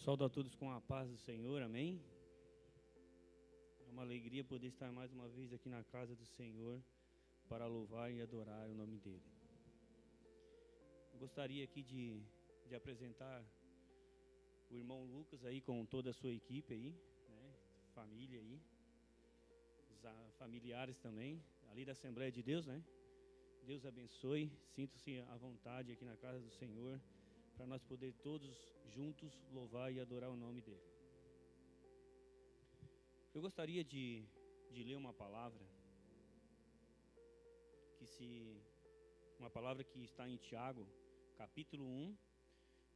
Saúdo a todos com a paz do Senhor, amém? É uma alegria poder estar mais uma vez aqui na casa do Senhor para louvar e adorar o nome dEle. Eu gostaria aqui de apresentar o irmão Lucas aí com toda a sua equipe aí, né? Família aí, os familiares também, ali da Assembleia de Deus, né? Deus abençoe, sinta-se à vontade aqui na casa do Senhor, para nós poder todos juntos louvar e adorar o nome dEle. Eu gostaria de ler uma palavra, uma palavra que está em Tiago, capítulo 1,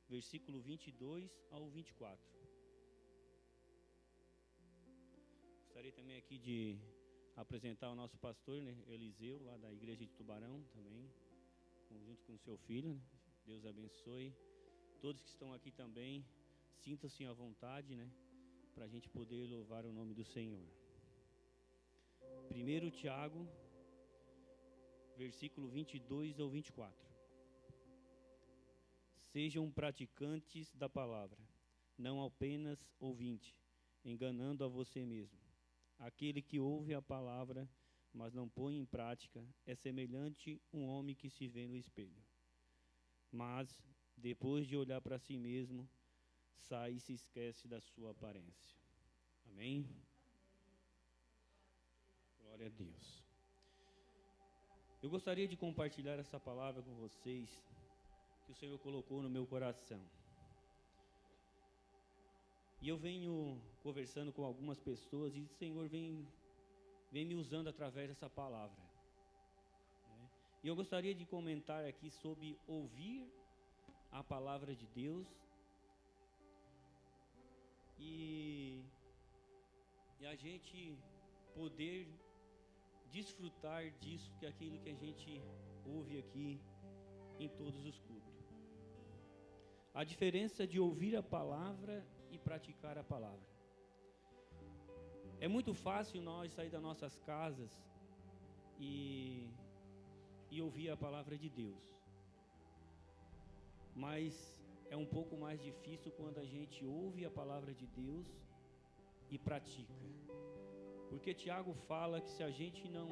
versículo 22 ao 24. Gostaria também aqui de apresentar o nosso pastor, né, Eliseu, lá da igreja de Tubarão também, junto com o seu filho, né? Deus abençoe. Todos que estão aqui também, sintam-se à vontade, né, para a gente poder louvar o nome do Senhor. 1 Tiago, versículo 22 ao 24. Sejam praticantes da palavra, não apenas ouvintes, enganando a você mesmo. Aquele que ouve a palavra, mas não põe em prática, é semelhante a um homem que se vê no espelho. Mas, depois de olhar para si mesmo, sai e se esquece da sua aparência. Amém? Glória a Deus. Eu gostaria de compartilhar essa palavra com vocês, que o Senhor colocou no meu coração. E eu venho conversando com algumas pessoas e o Senhor vem me usando através dessa palavra. E eu gostaria de comentar aqui sobre ouvir a palavra de Deus e a gente poder desfrutar disso, que é aquilo que a gente ouve aqui em todos os cultos. A diferença de ouvir a palavra e praticar a palavra. É muito fácil nós sair das nossas casas e ouvir a palavra de Deus. Mas é um pouco mais difícil quando a gente ouve a palavra de Deus e pratica. Porque Tiago fala que se a gente não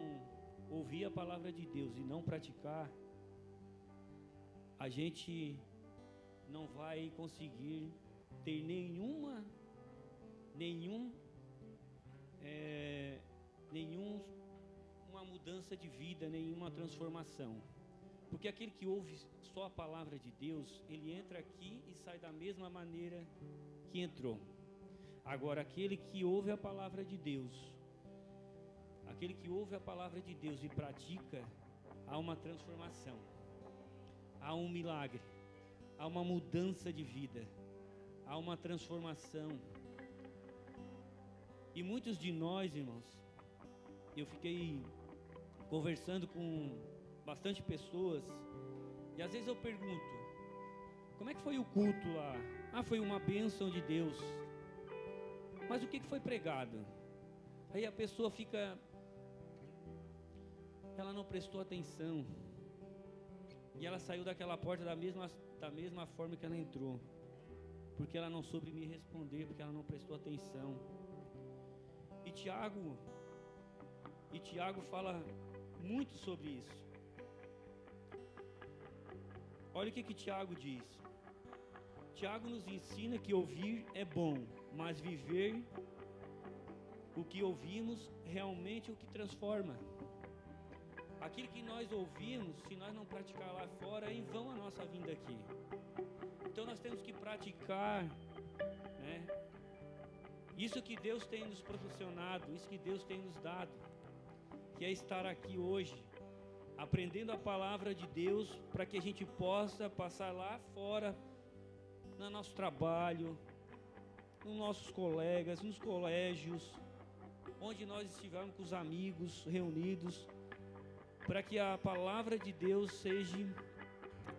ouvir a palavra de Deus e não praticar, a gente não vai conseguir ter nenhuma mudança de vida, nenhuma transformação. Porque aquele que ouve só a palavra de Deus, ele entra aqui e sai da mesma maneira que entrou. Agora, aquele que ouve a palavra de Deus, e pratica, há uma transformação, há um milagre, há uma mudança de vida, há uma transformação. E muitos de nós, irmãos, eu fiquei conversando com bastante pessoas, e às vezes eu pergunto: como é que foi o culto lá? Foi uma bênção de Deus. Mas o que foi pregado? Aí a pessoa ela não prestou atenção, e ela saiu daquela porta da mesma forma que ela entrou, porque ela não soube me responder, porque ela não prestou atenção. E Tiago fala muito sobre isso. Olha o que Tiago diz. Tiago nos ensina que ouvir é bom, mas viver o que ouvimos realmente é o que transforma. Aquilo que nós ouvimos, se nós não praticar lá fora, é em vão a nossa vinda aqui. Então nós temos que praticar, né? Isso que Deus tem nos proporcionado, isso que Deus tem nos dado, que é estar aqui hoje, aprendendo a palavra de Deus, para que a gente possa passar lá fora, no nosso trabalho, nos nossos colegas, nos colégios, onde nós estivermos com os amigos reunidos, para que a palavra de Deus seja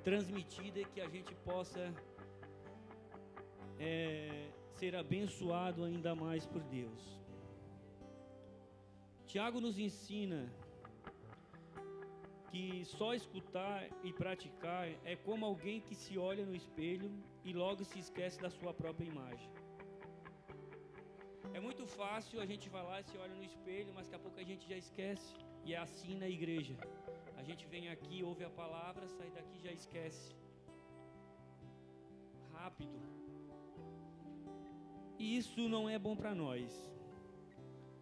transmitida e que a gente possa ser abençoado ainda mais por Deus. Tiago nos ensina que só escutar e praticar é como alguém que se olha no espelho e logo se esquece da sua própria imagem. É muito fácil a gente vai lá e se olha no espelho, mas daqui a pouco a gente já esquece. E é assim na igreja. A gente vem aqui, ouve a palavra, sai daqui e já esquece. Rápido. E isso não é bom para nós.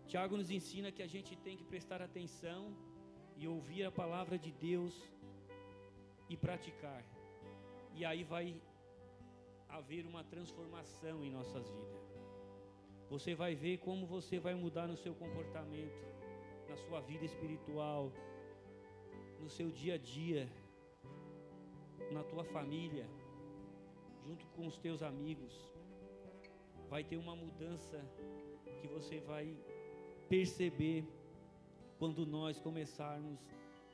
Tiago nos ensina que a gente tem que prestar atenção e ouvir a palavra de Deus e praticar. E aí vai haver uma transformação em nossas vidas. Você vai ver como você vai mudar no seu comportamento, na sua vida espiritual, no seu dia a dia, na tua família, junto com os teus amigos. Vai ter uma mudança que você vai perceber quando nós começarmos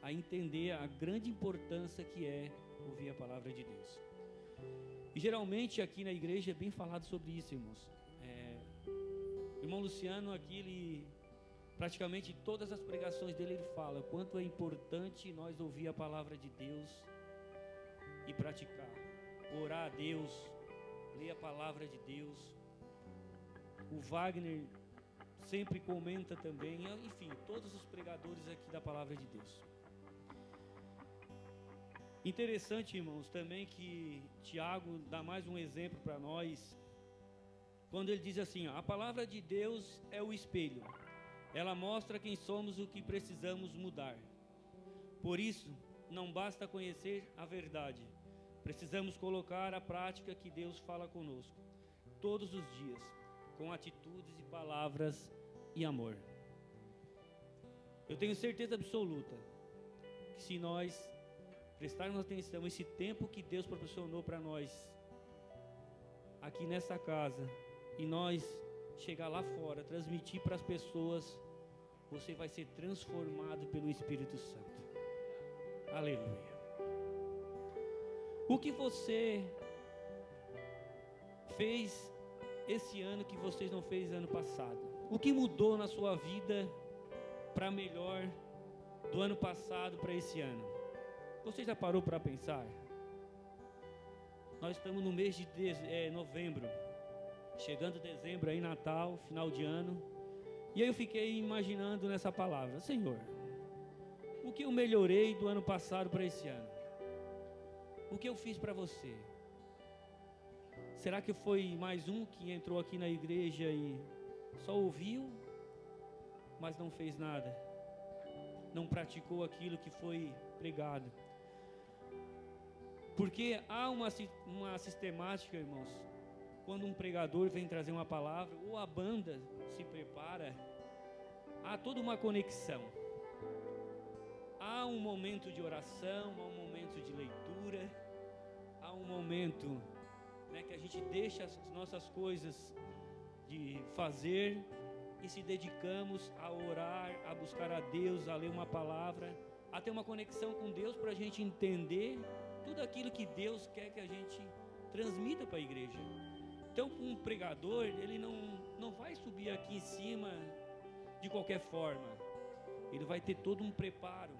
a entender a grande importância que é ouvir a palavra de Deus. E geralmente aqui na igreja é bem falado sobre isso, irmãos. O irmão Luciano aqui, ele praticamente todas as pregações dele ele fala quanto é importante nós ouvir a palavra de Deus e praticar, orar a Deus, ler a palavra de Deus. O Wagner sempre comenta também, enfim, todos os pregadores aqui da palavra de Deus. Interessante, irmãos, também que Tiago dá mais um exemplo para nós, quando ele diz assim, a palavra de Deus é o espelho, ela mostra quem somos e o que precisamos mudar. Por isso, não basta conhecer a verdade, precisamos colocar a prática que Deus fala conosco, todos os dias, com atitudes e palavras e amor. Eu tenho certeza absoluta que se nós prestarmos atenção esse tempo que Deus proporcionou para nós aqui nessa casa e nós chegar lá fora, transmitir para as pessoas, você vai ser transformado pelo Espírito Santo. Aleluia. O que você fez esse ano que vocês não fez ano passado? O que mudou na sua vida para melhor do ano passado para esse ano? Você já parou para pensar? Nós estamos no mês de novembro, chegando dezembro aí, Natal, final de ano. E aí eu fiquei imaginando nessa palavra, Senhor, o que eu melhorei do ano passado para esse ano? O que eu fiz para você? Será que foi mais um que entrou aqui na igreja e só ouviu, mas não fez nada? Não praticou aquilo que foi pregado? Porque há uma sistemática, irmãos, quando um pregador vem trazer uma palavra, ou a banda se prepara, há toda uma conexão. Há um momento de oração, há um momento de leitura, há um momento que a gente deixa as nossas coisas de fazer e se dedicamos a orar, a buscar a Deus, a ler uma palavra, a ter uma conexão com Deus para a gente entender tudo aquilo que Deus quer que a gente transmita para a igreja. Então, um pregador, ele não vai subir aqui em cima de qualquer forma. Ele vai ter todo um preparo.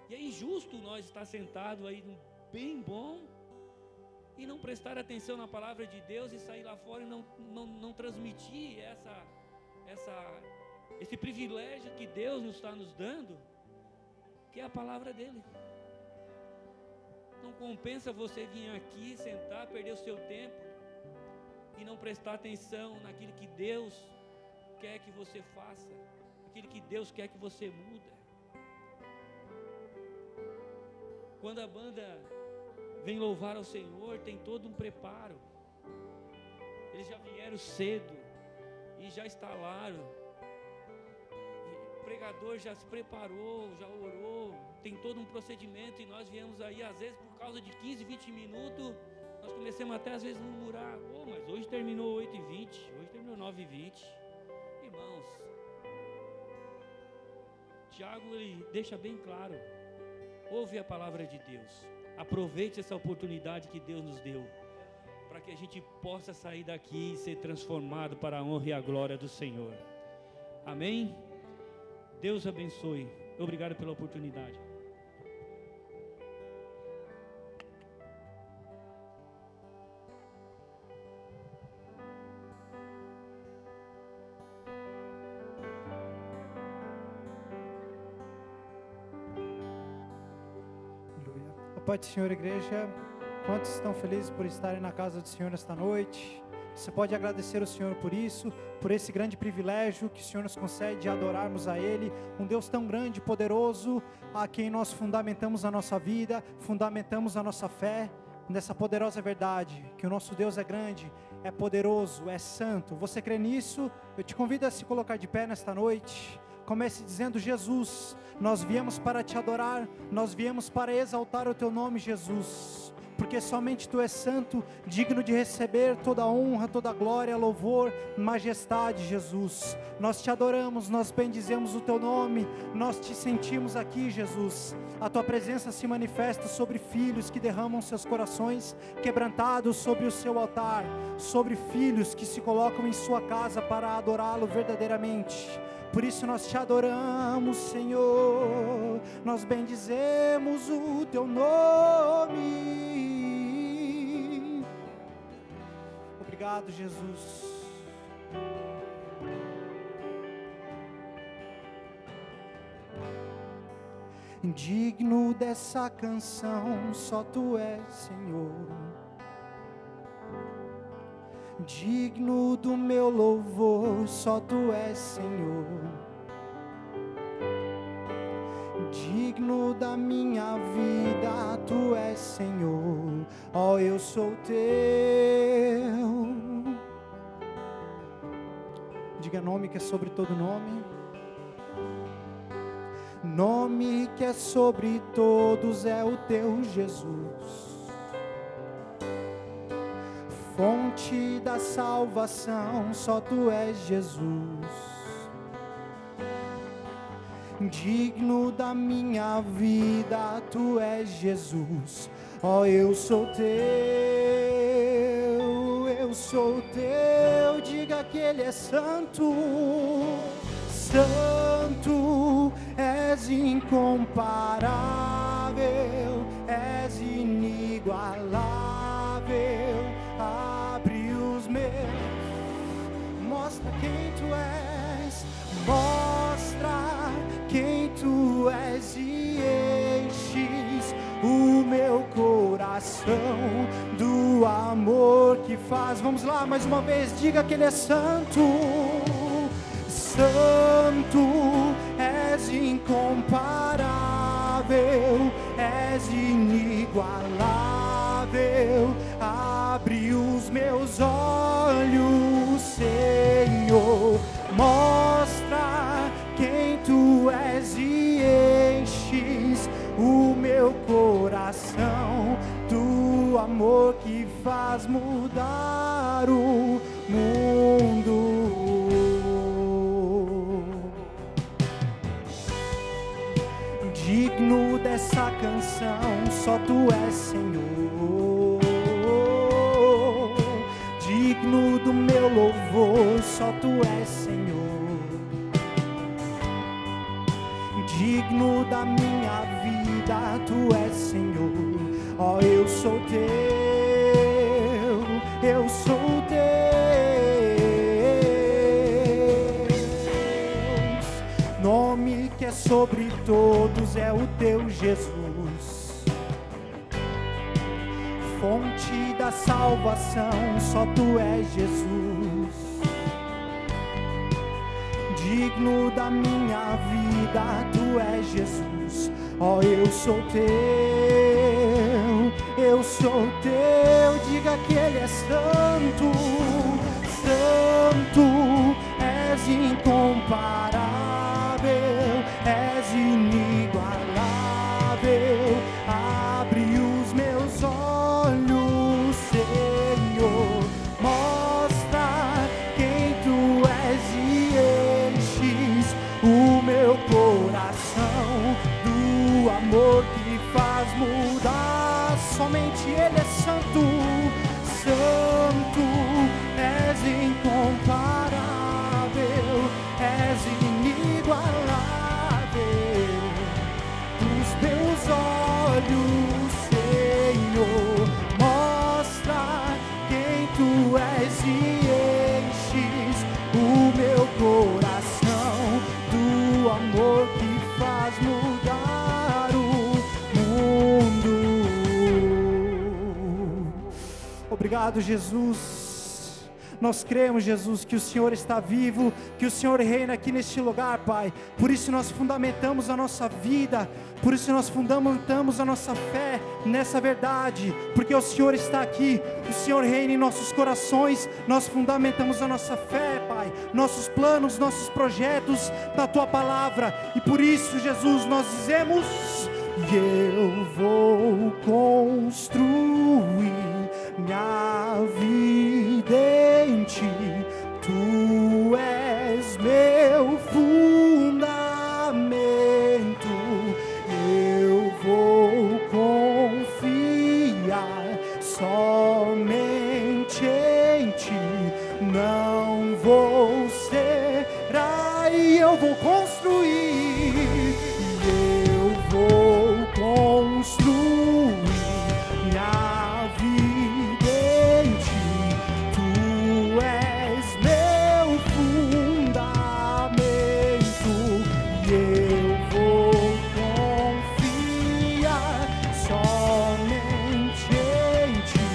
E é injusto nós estar sentado aí bem bom e não prestar atenção na palavra de Deus e sair lá fora e não transmitir esse privilégio que Deus nos está nos dando, que é a palavra dele. Não compensa você vir aqui, sentar, perder o seu tempo e não prestar atenção naquilo que Deus quer que você faça, aquilo que Deus quer que você mude. Quando a banda vem louvar ao Senhor, tem todo um preparo. Eles já vieram cedo e já instalaram. O pregador já se preparou, já orou, tem todo um procedimento, e nós viemos aí, às vezes por causa de 15, 20 minutos, nós começamos até às vezes a murmurar, mas hoje terminou 8h20, hoje terminou 9h20. Irmãos, Tiago, ele deixa bem claro, ouve a palavra de Deus, aproveite essa oportunidade que Deus nos deu, para que a gente possa sair daqui e ser transformado para a honra e a glória do Senhor. Amém? Deus abençoe. Obrigado pela oportunidade. Pai do Senhor, igreja, quantos estão felizes por estarem na casa do Senhor esta noite? Você pode agradecer ao Senhor por isso, por esse grande privilégio que o Senhor nos concede de adorarmos a Ele, um Deus tão grande e poderoso, a quem nós fundamentamos a nossa vida, fundamentamos a nossa fé, nessa poderosa verdade, que o nosso Deus é grande, é poderoso, é santo. Você crê nisso? Eu te convido a se colocar de pé nesta noite. Comece dizendo: Jesus, nós viemos para te adorar, nós viemos para exaltar o teu nome, Jesus, porque somente tu és santo, digno de receber toda a honra, toda a glória, louvor, majestade, Jesus. Nós te adoramos, nós bendizemos o teu nome, nós te sentimos aqui, Jesus. A tua presença se manifesta sobre filhos que derramam seus corações quebrantados sobre o seu altar, sobre filhos que se colocam em sua casa para adorá-lo verdadeiramente. Por isso nós te adoramos, Senhor, nós bendizemos o teu nome. Obrigado, Jesus. Digno dessa canção, só tu és, Senhor. Digno do meu louvor, só tu és, Senhor. Digno da minha vida, tu és, Senhor. Ó, eu sou teu. Diga nome que é sobre todo nome. Nome que é sobre todos é o teu Jesus. Fonte da salvação, só tu és, Jesus. Digno da minha vida, tu és, Jesus. Ó, eu sou teu, eu sou teu. Diga que Ele é santo, santo, és incomparável, és inigualável. Abre os meus, mostra quem tu és, mostra quem tu és e enches o meu coração do amor que faz. Vamos lá, mais uma vez, diga que Ele é santo, santo, és incomparável, és inigualável. Abre os meus olhos, Senhor, mostra quem tu és e enches o meu coração do amor que faz mudar o mundo. Digno dessa canção, só tu és, Senhor. Digno do meu louvor, só tu és, Senhor. Digno da minha vida, tu és, Senhor. Ó, eu sou teu, eu sou teu. Nome que é sobre todos é o teu Jesus. Fonte da salvação, só tu és, Jesus. Digno da minha vida, tu és, Jesus. Ó, eu sou teu, eu sou teu. Diga que Ele é santo, santo, és incomparável, és inigualável. Abre os meus olhos, Senhor, mostra quem tu és e enches o meu coração do amor que faz mudar. Somente Ele é santo, santo, és incomparável, és inigualável. Obrigado, Jesus. Nós cremos, Jesus, que o Senhor está vivo, que o Senhor reina aqui neste lugar, Pai. Por isso nós fundamentamos a nossa vida, por isso nós fundamentamos a nossa fé nessa verdade, porque o Senhor está aqui, o Senhor reina em nossos corações. Nós fundamentamos a nossa fé, Pai, nossos planos, nossos projetos na Tua Palavra, e por isso, Jesus, nós dizemos: eu vou construir minha vida em Ti, Tu és meu fundamento. Eu vou confiar somente em Ti, não vou ser aí, eu vou construir, eu vou construir minha vida em Ti, Tu és meu fundamento, e eu vou confiar somente em Ti,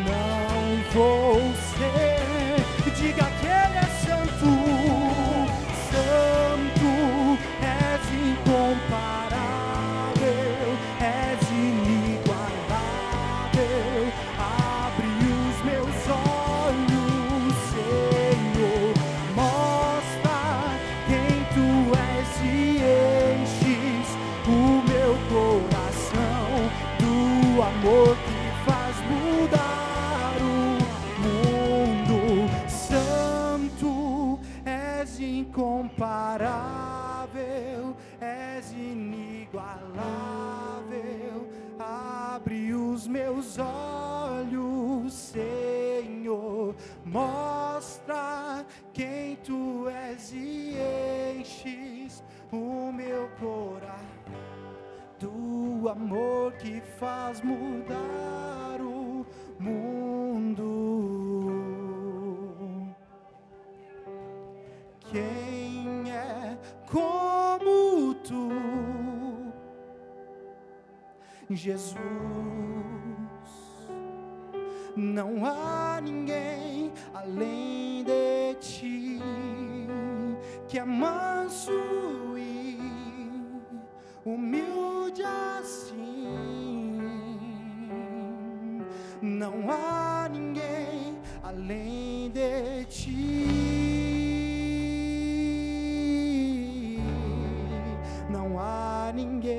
não vou ser. Diga que Ele é santo, santo, és incomparável, és inigualável. Abre os meus olhos, Senhor, mostra quem Tu és e enches o meu coração do amor que faz mudar o mundo. Santo, és incomparável, és inigualável. Abre os meus olhos, Senhor, mostra quem Tu és e enches o meu coração do amor que faz mudar o mundo. Quem é como Tu, Jesus? Não há ninguém além de Ti, que é manso e humilde assim. Não há ninguém além de Ti, não há ninguém,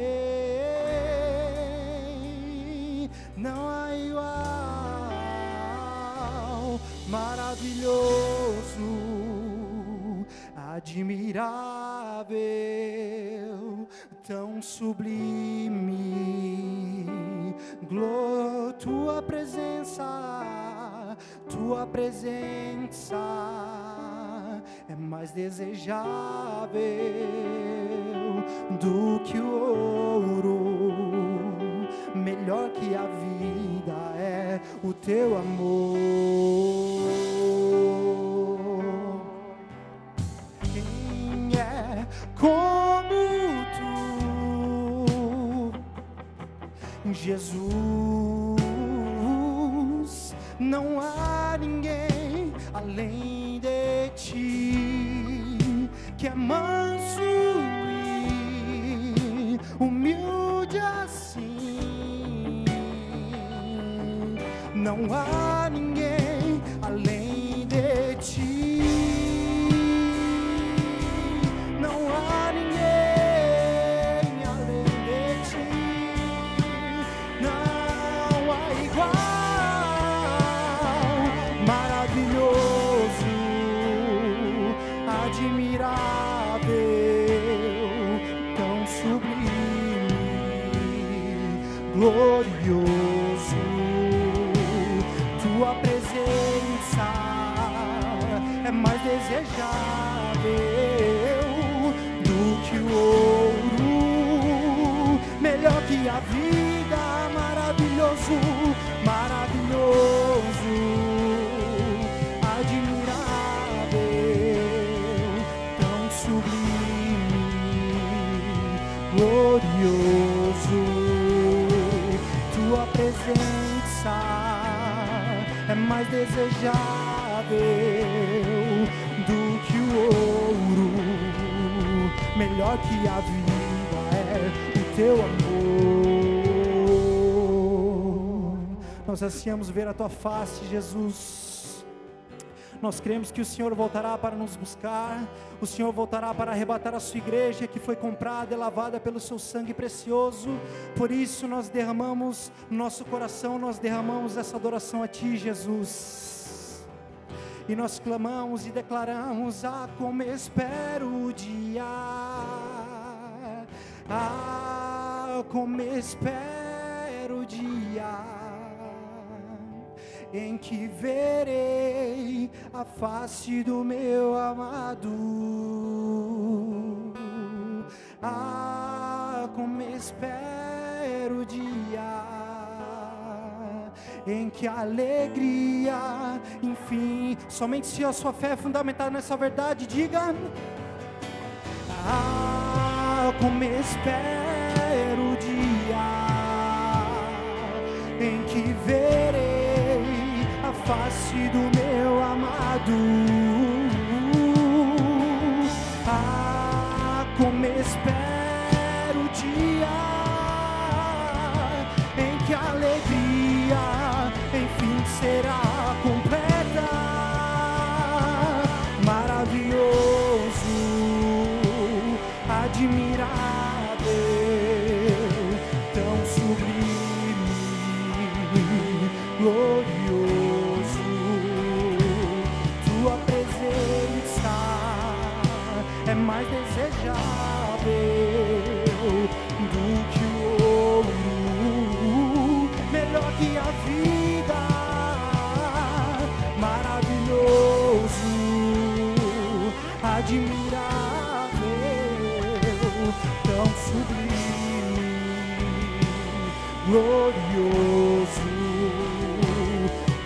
não há igual. Maravilhoso, admirável, tão sublime. Tua presença é mais desejável do que o ouro, melhor que a vida é o Teu amor. Quem é como Tu, Jesus? Não há ninguém além de Ti, que é manso e humilde assim. Não há ninguém além de Ti, não há ninguém além de Ti, não há igual. Maravilhoso, admirável, tão sublime, glorioso. Tua presença é mais desejável do que o ouro, melhor que a vida. Maravilhoso, maravilhoso, admirável, tão sublime, glorioso. Tua presença é mais desejável do que o ouro, melhor que a vida é o teu amor. Nós ansiamos ver a tua face, Jesus. Nós cremos que o Senhor voltará para nos buscar, o Senhor voltará para arrebatar a sua igreja que foi comprada e lavada pelo seu sangue precioso. Por isso nós derramamos no nosso coração, nós derramamos essa adoração a Ti, Jesus. E nós clamamos e declaramos: ah, como espero o dia, ah, como espero o dia em que verei a face do meu amado. Ah, como espero o dia em que a alegria, enfim, somente se a sua fé é fundamentada nessa verdade, diga: ah, como espero o dia em que verei a face do meu amado. Ah, como espero o dia em que a alegria enfim será completa. Maravilhoso, admirável, tão sublime, glorioso, tua presença é mais desejável do que o ouro, melhor que a vida. Maravilhoso, admirável, tão sublime, glorioso,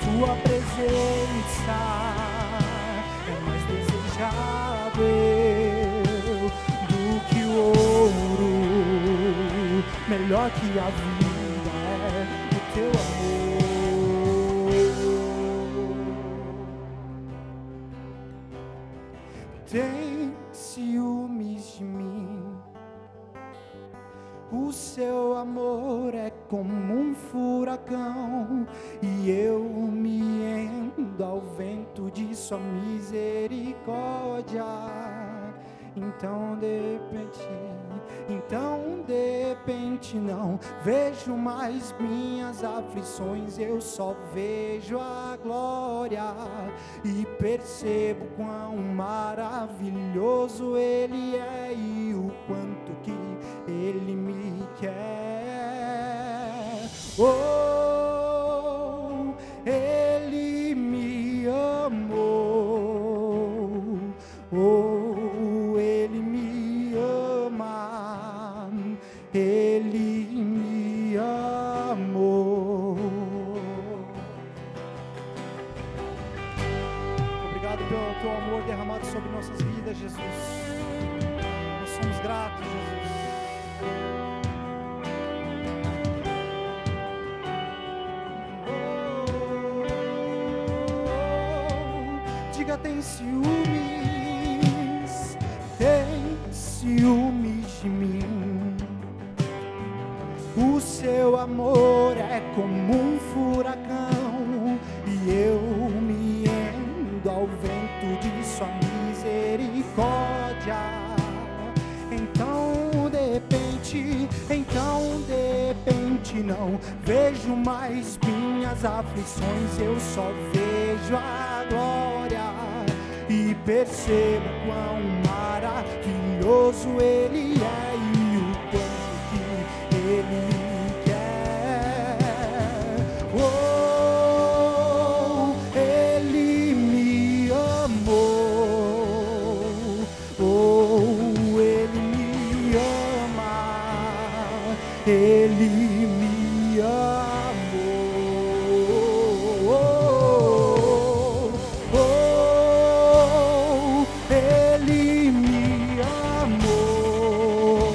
tua presença é mais desejável do que o ouro, melhor que a vida é o teu amor. Tem ciúmes de mim, o seu amor é como um furacão, e eu me rendo ao vento de sua misericórdia. Então de repente não vejo mais minhas aflições, eu só vejo a glória e percebo quão maravilhoso Ele é e o quanto que Ele me quer. Oh, Ele me amou. Oh, Ele me ama. Ele me amou. Obrigado pelo teu amor derramado sobre nossas vidas, Jesus. Nós somos gratos, Jesus. Diga: tem ciúmes de mim. O seu amor é como um furacão, e eu me rendo ao vento de sua misericórdia. Então de repente não vejo mais minhas aflições, eu só vejo a glória e percebo quão maravilhoso Ele é e o quanto que Ele me quer. Oh, Ele me amou. Oh, Ele me ama. Ele me amou. Oh, Ele me amou.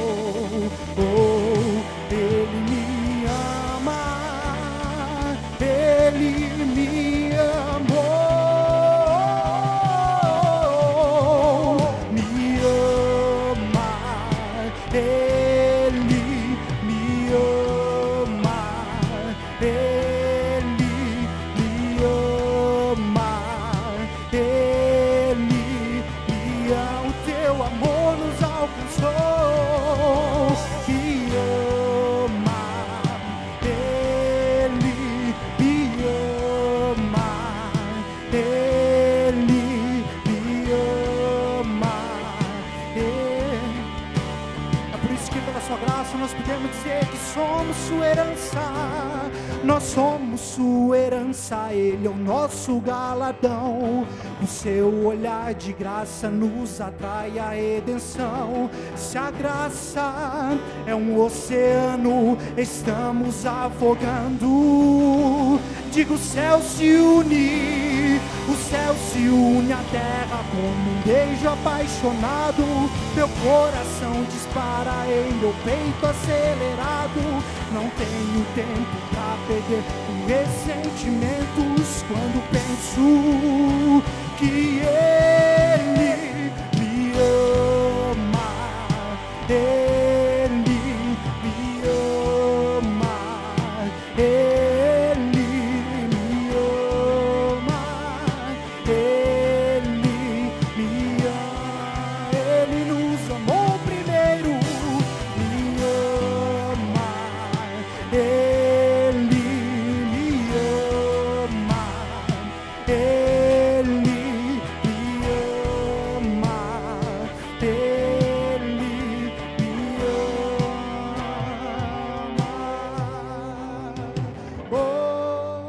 somos sua herança, Ele é o nosso galardão. O seu olhar de graça nos atrai à redenção. Se a graça é um oceano, estamos afogando. Diga, o céu se une, o céu se une à terra como um beijo apaixonado. Meu coração dispara em meu peito acelerado. Não tenho tempo pra perder com ressentimentos quando penso que Ele me ama. Ele me ama. Ele me ama. Ele me ama. Ele nos amou primeiro. Me ama. Ele me ama. Ele me ama. Ele me ama. Oh,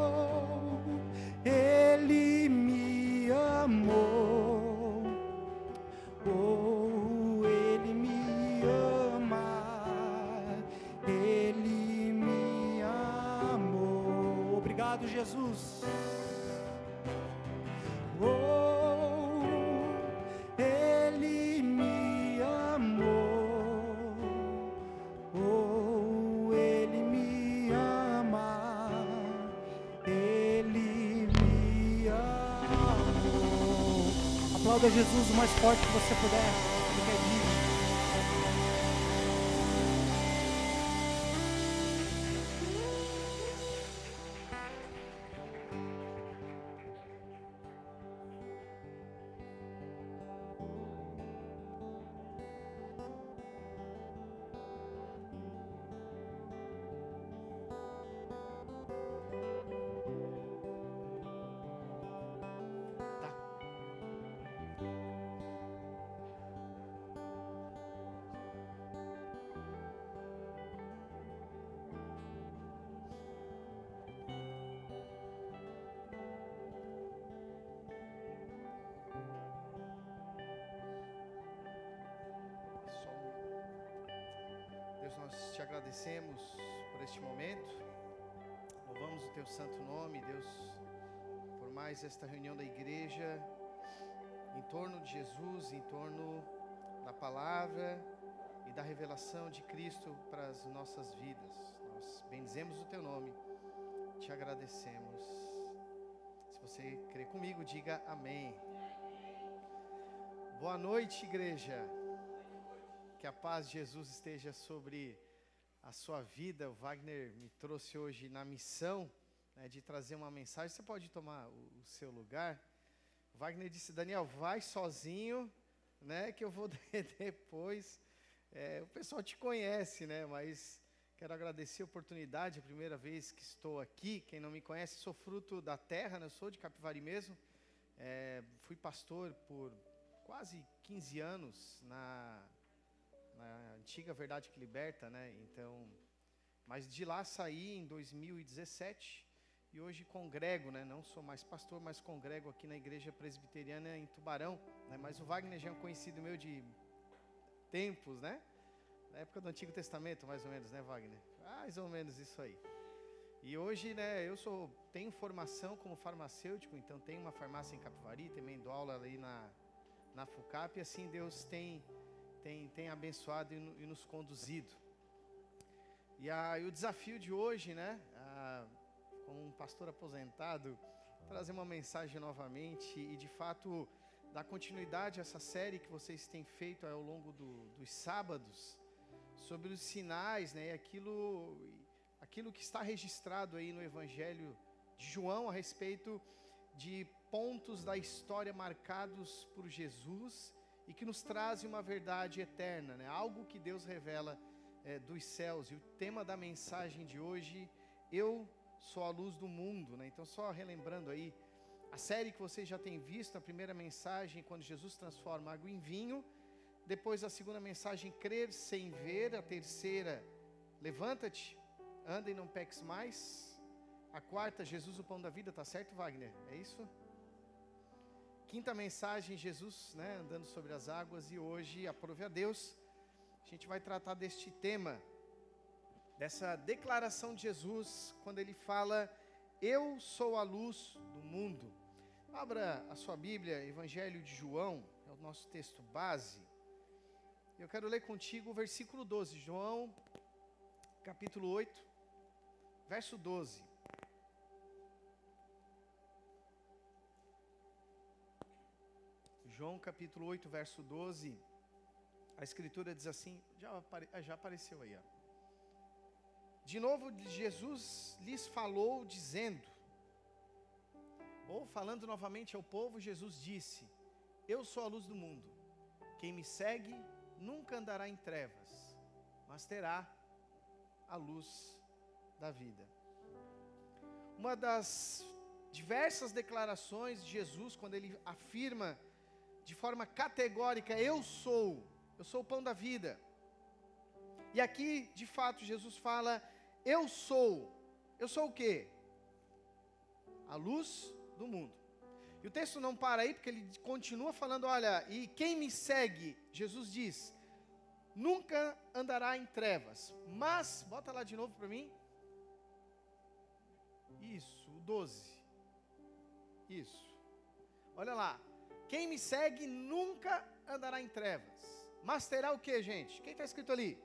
Ele me amou. Oh, Ele me ama. Ele me amou. Obrigado, Jesus. Oh, Ele me amou. Oh, Ele me ama. Ele me amou. Aplauda Jesus o mais forte que você puder. Ele é digno. Deus, nós te agradecemos por este momento, louvamos o teu santo nome, Deus, por mais esta reunião da igreja, em torno de Jesus, em torno da palavra e da revelação de Cristo para as nossas vidas. Nós bendizemos o teu nome, te agradecemos. Se você crer comigo, diga amém. Boa noite, igreja. Que a paz de Jesus esteja sobre a sua vida. O Wagner me trouxe hoje na missão, né, de trazer uma mensagem. Você pode tomar o seu lugar. O Wagner disse: Daniel, vai sozinho, né, que eu vou depois. O pessoal te conhece, né, mas quero agradecer a oportunidade, a primeira vez que estou aqui. Quem não me conhece, sou fruto da terra, né, eu sou de Capivari mesmo. Fui pastor por quase 15 anos na antiga Verdade que Liberta, né? Então, mas de lá saí em 2017 e hoje congrego, né? Não sou mais pastor, mas congrego aqui na Igreja Presbiteriana em Tubarão, né? Mas o Wagner já é um conhecido meu de tempos, né? Na época do Antigo Testamento, mais ou menos, né, Wagner? Mais ou menos isso aí. E hoje, né, tenho formação como farmacêutico, então tenho uma farmácia em Capivari, também dou aula ali na FUCAP, e assim Deus tem abençoado e nos conduzido. E o desafio de hoje, né, como um pastor aposentado, trazer uma mensagem novamente e de fato dar continuidade a essa série que vocês têm feito ao longo dos sábados, sobre os sinais, né, aquilo que está registrado aí no Evangelho de João a respeito de pontos da história marcados por Jesus e que nos trazem uma verdade eterna, né? Algo que Deus revela dos céus. E o tema da mensagem de hoje: eu sou a luz do mundo, né? Então, só relembrando aí a série que vocês já têm visto, a primeira mensagem, quando Jesus transforma água em vinho. Depois a segunda mensagem, crer sem ver. A terceira, levanta-te, anda e não peques mais. A quarta, Jesus o pão da vida, tá certo, Wagner? É isso? Quinta mensagem, Jesus, né, andando sobre as águas. E hoje, aprove a Deus, a gente vai tratar deste tema, dessa declaração de Jesus, quando ele fala, eu sou a luz do mundo. Abra a sua Bíblia, Evangelho de João, é o nosso texto base. Eu quero ler contigo o versículo 12, João, capítulo 8, verso 12. João capítulo 8, verso 12, a escritura diz assim, já apareceu aí, ó. De novo, Jesus lhes falou dizendo, ou falando novamente ao povo, Jesus disse, eu sou a luz do mundo, quem me segue nunca andará em trevas, mas terá a luz da vida. Uma das diversas declarações de Jesus, quando ele afirma de forma categórica, eu sou o pão da vida. E aqui, de fato, Jesus fala, eu sou o quê? A luz do mundo. E o texto não para aí, porque ele continua falando, olha, e quem me segue, Jesus diz, nunca andará em trevas, mas, bota lá de novo para mim, isso, o 12, isso, olha lá, quem me segue nunca andará em trevas, mas terá o que, gente? O que está escrito ali?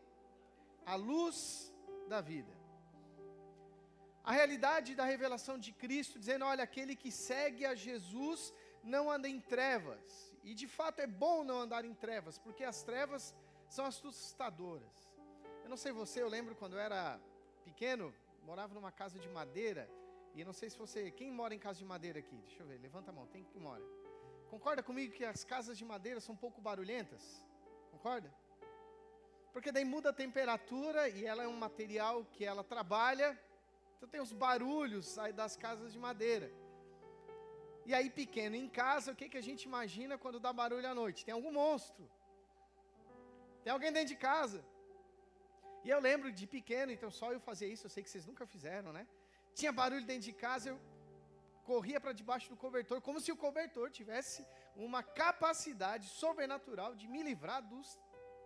A luz da vida. A realidade da revelação de Cristo, dizendo, olha, aquele que segue a Jesus não anda em trevas. E de fato é bom não andar em trevas, porque as trevas são assustadoras. Eu não sei você, eu lembro quando eu era pequeno, morava numa casa de madeira, e não sei se você, quem mora em casa de madeira aqui? Deixa eu ver, levanta a mão, tem quem mora. Concorda comigo que as casas de madeira são um pouco barulhentas? Concorda? Porque daí muda a temperatura e ela é um material que ela trabalha, então tem os barulhos aí das casas de madeira. E aí pequeno em casa, o que a gente imagina quando dá barulho à noite? Tem algum monstro. Tem alguém dentro de casa. E eu lembro de pequeno, então só eu fazia isso, eu sei que vocês nunca fizeram, né? Tinha barulho dentro de casa, eu corria para debaixo do cobertor, como se o cobertor tivesse uma capacidade sobrenatural de me livrar dos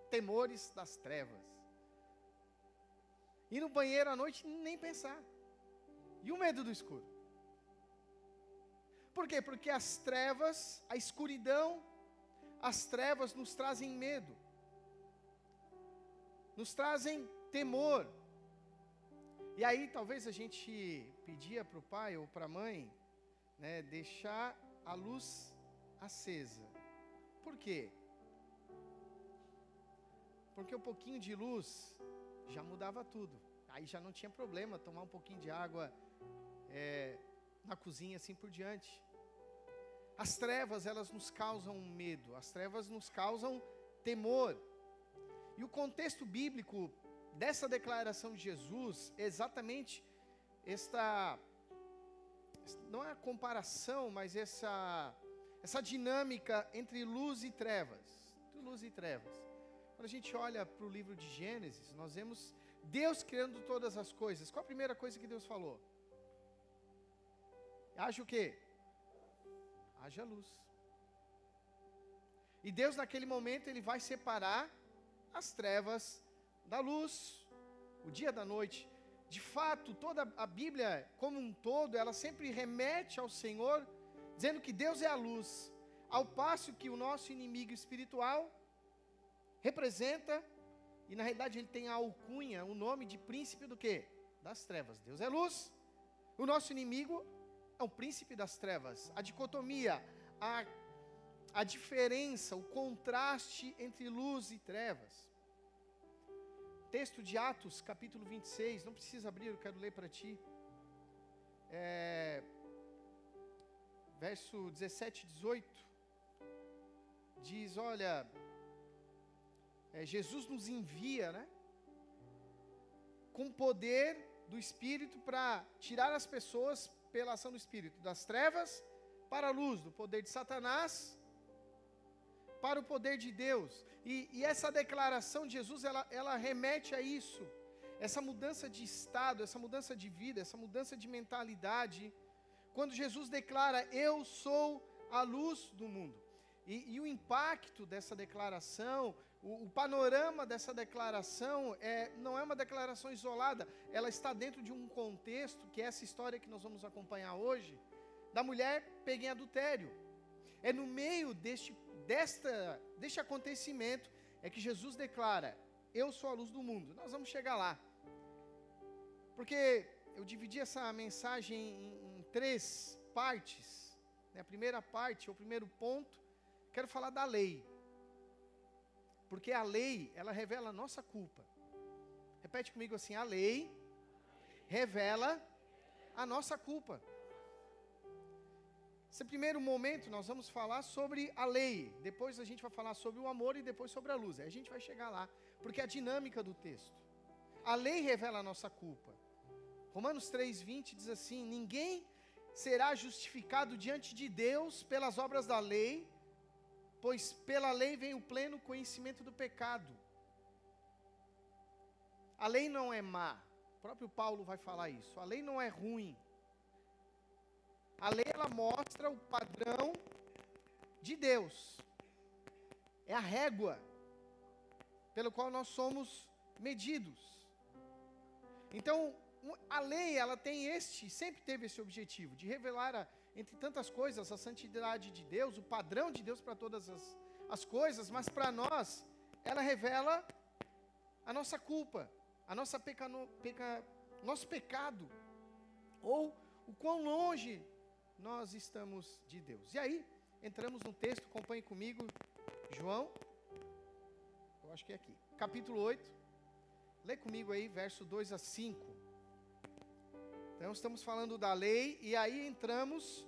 temores das trevas. E no banheiro à noite, nem pensar. E o medo do escuro? Por quê? Porque as trevas, a escuridão, as trevas nos trazem medo, nos trazem temor. E aí talvez a gente pedia para o pai ou para a mãe, né, deixar a luz acesa. Por quê? Porque um pouquinho de luz já mudava tudo. Aí já não tinha problema tomar um pouquinho de água na cozinha, assim por diante. As trevas, elas nos causam medo, as trevas nos causam temor. E o contexto bíblico dessa declaração de Jesus é exatamente esta, não é a comparação, mas essa dinâmica entre luz e trevas. Quando a gente olha para o livro de Gênesis, nós vemos Deus criando todas as coisas. Qual a primeira coisa que Deus falou? Haja o quê? Haja luz. E Deus naquele momento, Ele vai separar as trevas da luz, o dia da noite. De fato, toda a Bíblia como um todo, ela sempre remete ao Senhor, dizendo que Deus é a luz, ao passo que o nosso inimigo espiritual representa, e na realidade ele tem a alcunha, o nome de príncipe do quê? Das trevas. Deus é luz, o nosso inimigo é o príncipe das trevas. A dicotomia, a diferença, o contraste entre luz e trevas. Texto de Atos, capítulo 26, não precisa abrir, eu quero ler para ti. Verso 17 e 18, diz, olha, Jesus nos envia, né, com poder do Espírito para tirar as pessoas pela ação do Espírito, das trevas para a luz, do poder de Satanás para o poder de Deus. E essa declaração de Jesus, ela remete a isso. essa mudança de estado, essa mudança de vida, essa mudança de mentalidade, quando Jesus declara, eu sou a luz do mundo. E o impacto dessa declaração, o panorama dessa declaração não é uma declaração isolada, ela está dentro de um contexto, que é essa história que nós vamos acompanhar hoje, da mulher pega em adultério. É no meio deste acontecimento, é que Jesus declara, eu sou a luz do mundo. Nós vamos chegar lá. Porque eu dividi essa mensagem em 3 partes. A primeira parte, o primeiro ponto, quero falar da lei. Porque a lei, ela revela a nossa culpa. Repete comigo assim, a lei revela a nossa culpa. Nesse primeiro momento, nós vamos falar sobre a lei. Depois a gente vai falar sobre o amor e depois sobre a luz. Aí a gente vai chegar lá, porque é a dinâmica do texto. A lei revela a nossa culpa. Romanos 3:20 diz assim, ninguém será justificado diante de Deus pelas obras da lei, pois pela lei vem o pleno conhecimento do pecado. A lei não é má, o próprio Paulo vai falar isso, a lei não é ruim. A lei, ela mostra o padrão de Deus, é a régua pelo qual nós somos medidos. Então, a lei, ela tem sempre teve esse objetivo, de revelar, entre tantas coisas, a santidade de Deus, o padrão de Deus para todas as coisas, mas para nós, ela revela a nossa culpa, a nossa nosso pecado, ou o quão longe nós estamos de Deus. E aí, entramos no texto, acompanhe comigo, João, eu acho que é aqui, capítulo 8, lê comigo aí, verso 2 a 5. Então, estamos falando da lei, e aí entramos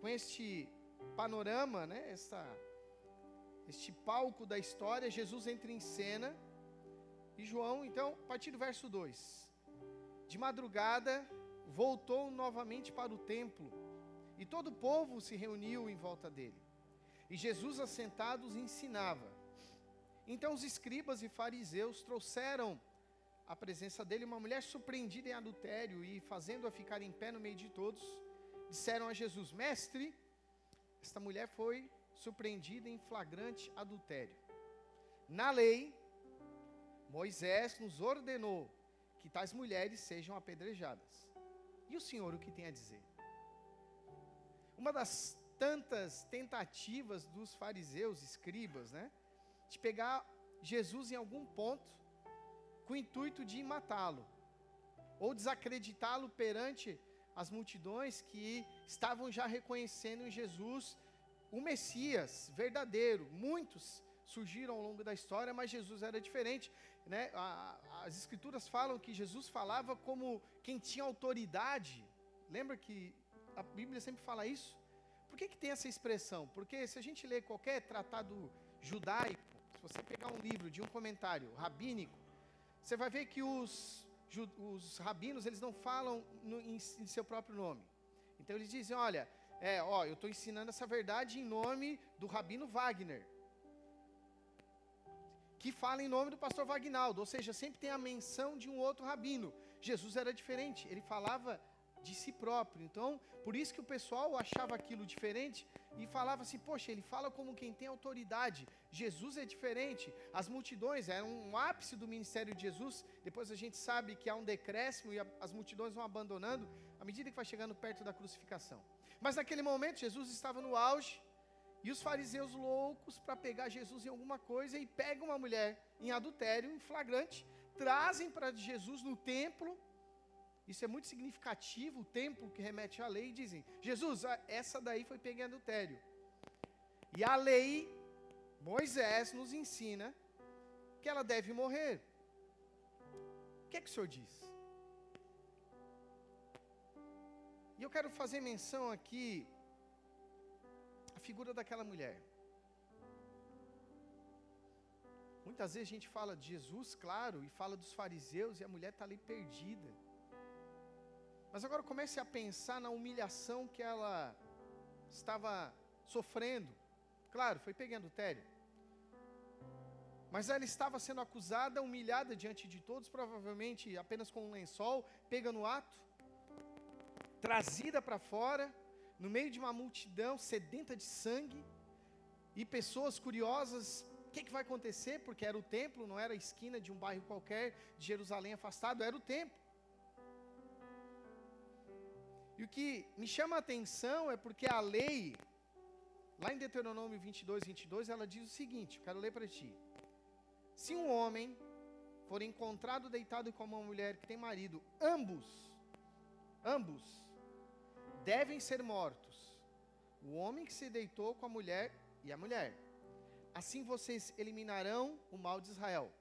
com este panorama, né, este palco da história. Jesus entra em cena, e João, então, a partir do verso 2. De madrugada, voltou novamente para o templo, e todo o povo se reuniu em volta dele. E Jesus, assentado, os ensinava. Então, os escribas e fariseus trouxeram à presença dele uma mulher surpreendida em adultério, e fazendo-a ficar em pé no meio de todos, disseram a Jesus, mestre, esta mulher foi surpreendida em flagrante adultério. Na lei, Moisés nos ordenou que tais mulheres sejam apedrejadas. E o Senhor o que tem a dizer? Uma das tantas tentativas dos fariseus, escribas, né, de pegar Jesus em algum ponto, com o intuito de matá-lo, ou desacreditá-lo perante as multidões que estavam já reconhecendo em Jesus o Messias verdadeiro. Muitos surgiram ao longo da história, mas Jesus era diferente, né? As escrituras falam que Jesus falava como quem tinha autoridade. Lembra que a Bíblia sempre fala isso? Por que tem essa expressão? Porque se a gente ler qualquer tratado judaico, se você pegar um livro de um comentário rabínico, você vai ver que os rabinos, eles não falam em seu próprio nome. Então eles dizem, olha, eu estou ensinando essa verdade em nome do Rabino Wagner, que fala em nome do pastor Wagnaldo, ou seja, sempre tem a menção de um outro rabino. Jesus era diferente, ele falava de si próprio. Então, por isso que o pessoal achava aquilo diferente e falava assim, poxa, ele fala como quem tem autoridade. Jesus é diferente. As multidões, eram um ápice do ministério de Jesus. Depois a gente sabe que há um decréscimo e as multidões vão abandonando à medida que vai chegando perto da crucificação. Mas naquele momento Jesus estava no auge, e os fariseus loucos para pegar Jesus em alguma coisa, e pegam uma mulher em adultério, em flagrante, trazem para Jesus no templo. Isso é muito significativo, o templo que remete à lei, e dizem, Jesus, essa daí foi pega em adultério. E a lei, Moisés nos ensina que ela deve morrer. O que é que o Senhor diz? E eu quero fazer menção aqui a figura daquela mulher. Muitas vezes a gente fala de Jesus, claro, e fala dos fariseus, e a mulher está ali perdida. Mas agora comece a pensar na humilhação que ela estava sofrendo. Claro, foi pega em adultério. Mas ela estava sendo acusada, humilhada diante de todos, provavelmente apenas com um lençol, pega no ato, trazida para fora, no meio de uma multidão sedenta de sangue, e pessoas curiosas, o que vai acontecer? Porque era o templo, não era a esquina de um bairro qualquer de Jerusalém afastado, era o templo. E o que me chama a atenção é porque a lei, lá em Deuteronômio 22, ela diz o seguinte, eu quero ler para ti. Se um homem for encontrado deitado com uma mulher que tem marido, ambos devem ser mortos. O homem que se deitou com a mulher e a mulher. Assim vocês eliminarão o mal de Israel.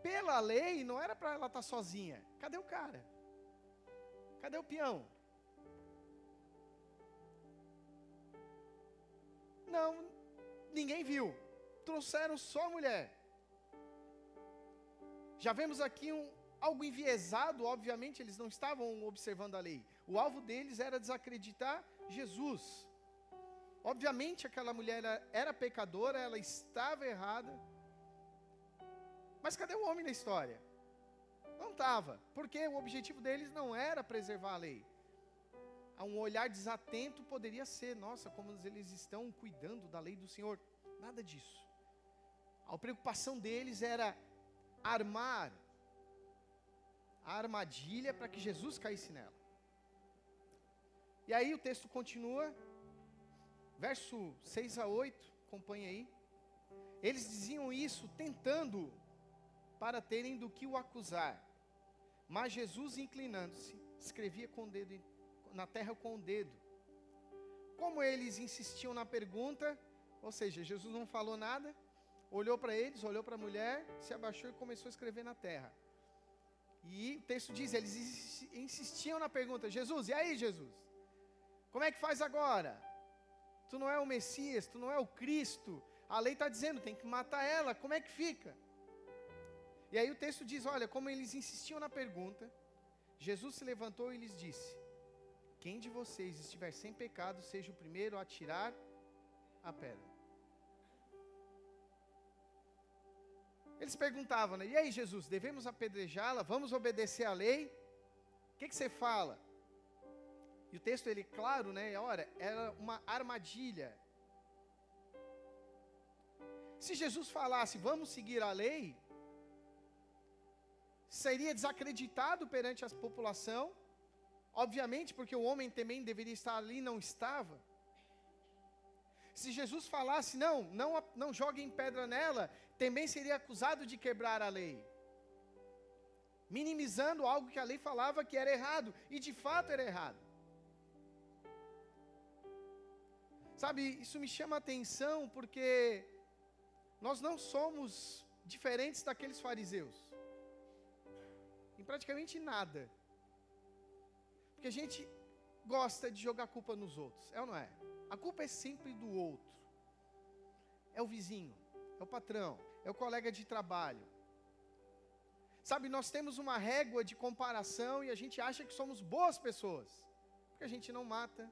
Pela lei, não era para ela estar sozinha. Cadê o cara? Cadê o peão? Não, ninguém viu. Trouxeram só a mulher. Já vemos aqui algo enviesado, obviamente eles não estavam observando a lei. O alvo deles era desacreditar Jesus. Obviamente aquela mulher era pecadora, ela estava errada. Mas cadê o homem na história? Não estava, porque o objetivo deles não era preservar a lei. A um olhar desatento poderia ser, nossa, como eles estão cuidando da lei do Senhor. Nada disso. A preocupação deles era armar a armadilha para que Jesus caísse nela. E aí o texto continua, verso 6 a 8, acompanha aí. Eles diziam isso tentando para terem do que o acusar. Mas Jesus, inclinando-se, escrevia com o dedo na terra com o dedo. Como eles insistiam na pergunta, ou seja, Jesus não falou nada, olhou para eles, olhou para a mulher, se abaixou e começou a escrever na terra. E o texto diz, eles insistiam na pergunta, Jesus, e aí Jesus? Como é que faz agora? Tu não é o Messias, tu não é o Cristo, a lei está dizendo, tem que matar ela, como é que fica? E aí o texto diz, olha, como eles insistiam na pergunta, Jesus se levantou e lhes disse, quem de vocês estiver sem pecado, seja o primeiro a atirar a pedra. Eles perguntavam, né, e aí Jesus, devemos apedrejá-la, vamos obedecer à lei? O que você fala? E o texto, ele, claro, né, olha, era uma armadilha. Se Jesus falasse, vamos seguir a lei, seria desacreditado perante a população, obviamente, porque o homem também deveria estar ali, não estava. Se Jesus falasse, não joguem pedra nela, também seria acusado de quebrar a lei, minimizando algo que a lei falava que era errado, e de fato era errado. Sabe, isso me chama a atenção, porque nós não somos diferentes daqueles fariseus, em praticamente nada, porque a gente gosta de jogar culpa nos outros, é ou não é? A culpa é sempre do outro, é o vizinho, é o patrão, é o colega de trabalho. Sabe, nós temos uma régua de comparação e a gente acha que somos boas pessoas, porque a gente não mata,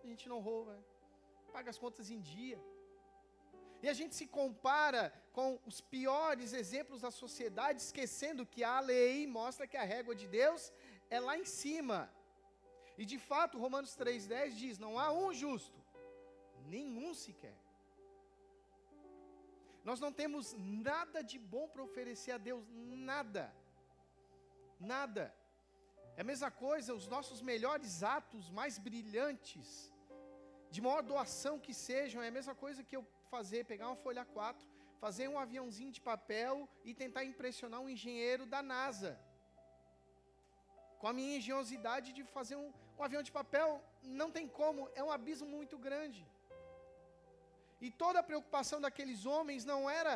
a gente não rouba, paga as contas em dia. E a gente se compara com os piores exemplos da sociedade, esquecendo que a lei mostra que a régua de Deus é lá em cima. E de fato, Romanos 3,10 diz, não há um justo, nenhum sequer. Nós não temos nada de bom para oferecer a Deus, nada. Nada. É a mesma coisa, os nossos melhores atos, mais brilhantes, de maior doação que sejam, é a mesma coisa que eu pegar uma folha 4, fazer um aviãozinho de papel e tentar impressionar um engenheiro da NASA. Com a minha engenhosidade de fazer um avião de papel, não tem como, é um abismo muito grande. E toda a preocupação daqueles homens não era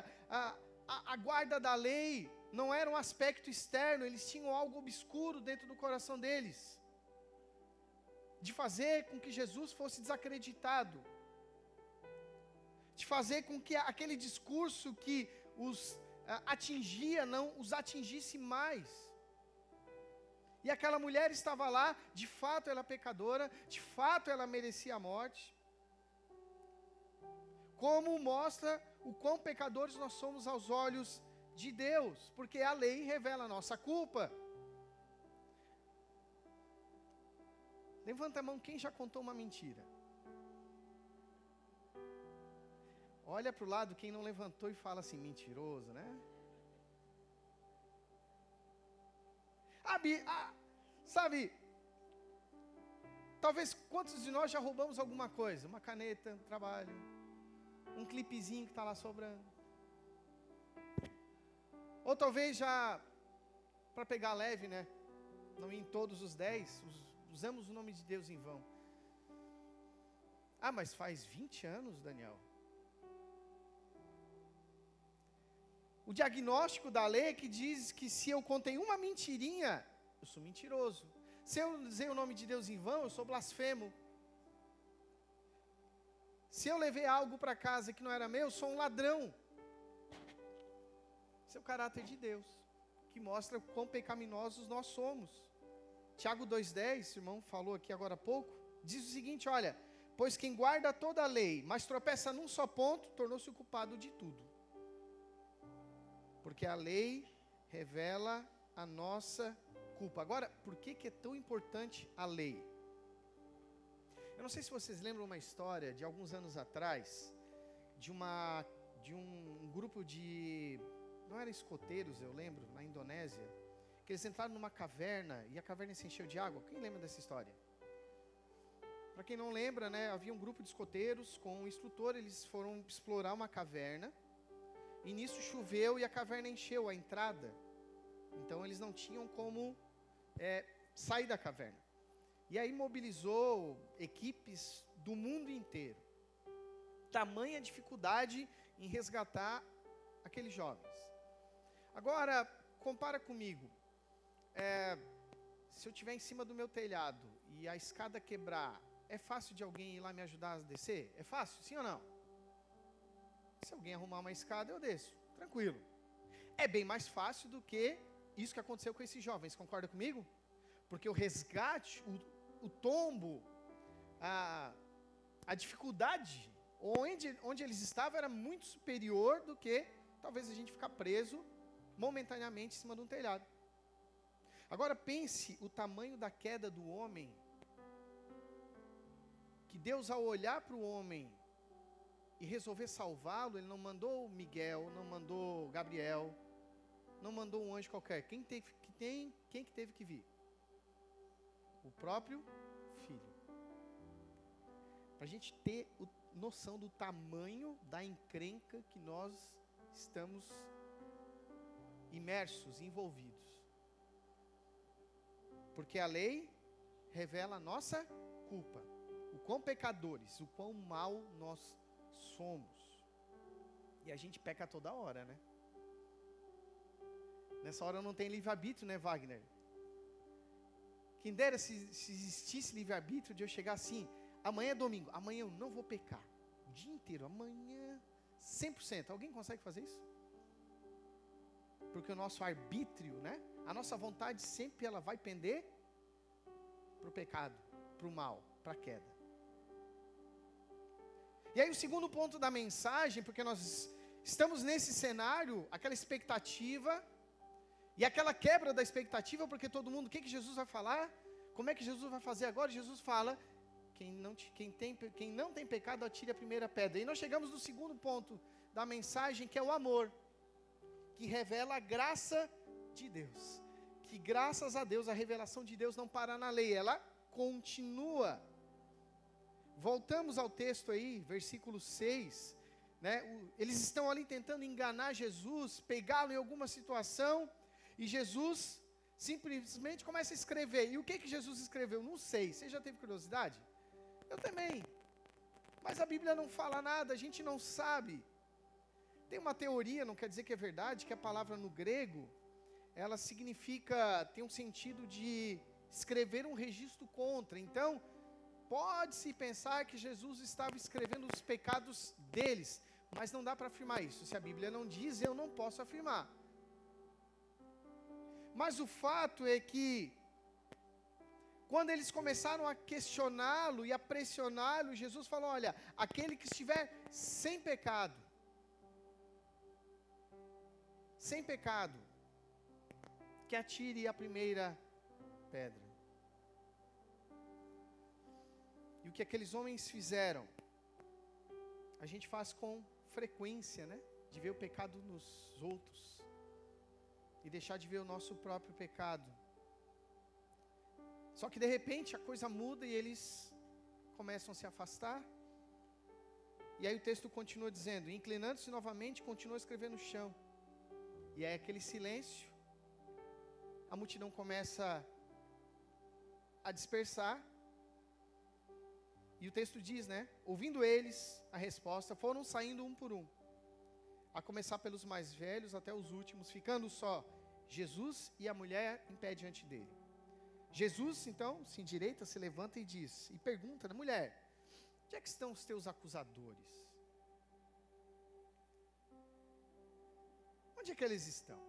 a guarda da lei, não era um aspecto externo, eles tinham algo obscuro dentro do coração deles, de fazer com que Jesus fosse desacreditado, de fazer com que aquele discurso que os atingia, não os atingisse mais. E aquela mulher estava lá, de fato ela é pecadora, de fato ela merecia a morte. como mostra o quão pecadores nós somos aos olhos de Deus, porque a lei revela a nossa culpa. Levanta a mão quem já contou uma mentira. Olha para o lado quem não levantou e fala assim, mentiroso, né? Sabe, talvez quantos de nós já roubamos alguma coisa? Uma caneta, um trabalho, um clipezinho que está lá sobrando. Ou talvez já, para pegar leve, né? Não em todos os 10, usamos o nome de Deus em vão. Ah, mas faz 20 anos, Daniel. O diagnóstico da lei que diz que se eu contei uma mentirinha, eu sou mentiroso. Se eu dizer o nome de Deus em vão, eu sou blasfemo. Se eu levei algo para casa que não era meu, eu sou um ladrão. Esse é o caráter de Deus, que mostra o quão pecaminosos nós somos. Tiago 2,10, o irmão falou aqui agora há pouco, diz o seguinte, olha, pois quem guarda toda a lei, mas tropeça num só ponto, tornou-se o culpado de tudo. Porque a lei revela a nossa culpa. Agora, por que é tão importante a lei? Eu não sei se vocês lembram uma história de alguns anos atrás, de um grupo de, não eram escoteiros, eu lembro, na Indonésia, que eles entraram numa caverna e a caverna se encheu de água. Quem lembra dessa história? Para quem não lembra, né, havia um grupo de escoteiros com um instrutor, eles foram explorar uma caverna, e nisso choveu e a caverna encheu a entrada. Então eles não tinham como sair da caverna. E aí mobilizou equipes do mundo inteiro. Tamanha dificuldade em resgatar aqueles jovens. Agora, compara comigo. Se eu estiver em cima do meu telhado e a escada quebrar, é fácil de alguém ir lá me ajudar a descer? É fácil, sim ou não? Se alguém arrumar uma escada, eu desço, tranquilo. É bem mais fácil do que isso que aconteceu com esses jovens, concorda comigo? Porque o resgate, o tombo, a dificuldade, onde eles estavam era muito superior do que talvez a gente ficar preso momentaneamente em cima de um telhado. Agora pense o tamanho da queda do homem, que Deus ao olhar para o homem e resolver salvá-lo, Ele não mandou Miguel, não mandou Gabriel, não mandou um anjo qualquer. Quem que teve que vir? O próprio Filho. Para a gente ter noção do tamanho da encrenca que nós estamos imersos, envolvidos. Porque a lei revela a nossa culpa, o quão pecadores, o quão mal nós somos. E a gente peca toda hora, né? Nessa hora não tem livre-arbítrio, né, Wagner? Quem dera se existisse livre-arbítrio de eu chegar assim, amanhã é domingo, amanhã eu não vou pecar. O dia inteiro, amanhã, 100%. Alguém consegue fazer isso? Porque o nosso arbítrio, né? A nossa vontade sempre ela vai pender para o pecado, para o mal, para a queda. E aí o segundo ponto da mensagem, porque nós estamos nesse cenário, aquela expectativa, e aquela quebra da expectativa, porque todo mundo, o que Jesus vai falar? Como é que Jesus vai fazer agora? Jesus fala, quem não tem pecado, atire a primeira pedra. E nós chegamos no segundo ponto da mensagem, que é o amor, que revela a graça de Deus. Que graças a Deus, a revelação de Deus não para na lei, ela continua. Voltamos ao texto aí, versículo 6, né? Eles estão ali tentando enganar Jesus, pegá-lo em alguma situação, e Jesus simplesmente começa a escrever. E o que Jesus escreveu? Não sei. Você já teve curiosidade? Eu também. Mas a Bíblia não fala nada, a gente não sabe. Tem uma teoria, não quer dizer que é verdade, que a palavra no grego, ela significa, tem um sentido de escrever um registro contra. Então, pode-se pensar que Jesus estava escrevendo os pecados deles, mas não dá para afirmar isso. Se a Bíblia não diz, eu não posso afirmar. Mas o fato é que quando eles começaram a questioná-lo e a pressioná-lo, Jesus falou: olha, aquele que estiver sem pecado, que atire a primeira pedra. E o que aqueles homens fizeram, a gente faz com frequência, né? De ver o pecado nos outros e deixar de ver o nosso próprio pecado. Só que de repente a coisa muda e eles começam a se afastar. E aí o texto continua dizendo: inclinando-se novamente, continua a escrever no chão. E aí aquele silêncio, a multidão começa a dispersar. E o texto diz, né? Ouvindo eles a resposta, foram saindo um por um, a começar pelos mais velhos até os últimos, ficando só Jesus e a mulher em pé diante dele. Jesus, então, se endireita, se levanta e diz, e pergunta, né, mulher, onde é que estão os teus acusadores? Onde é que eles estão?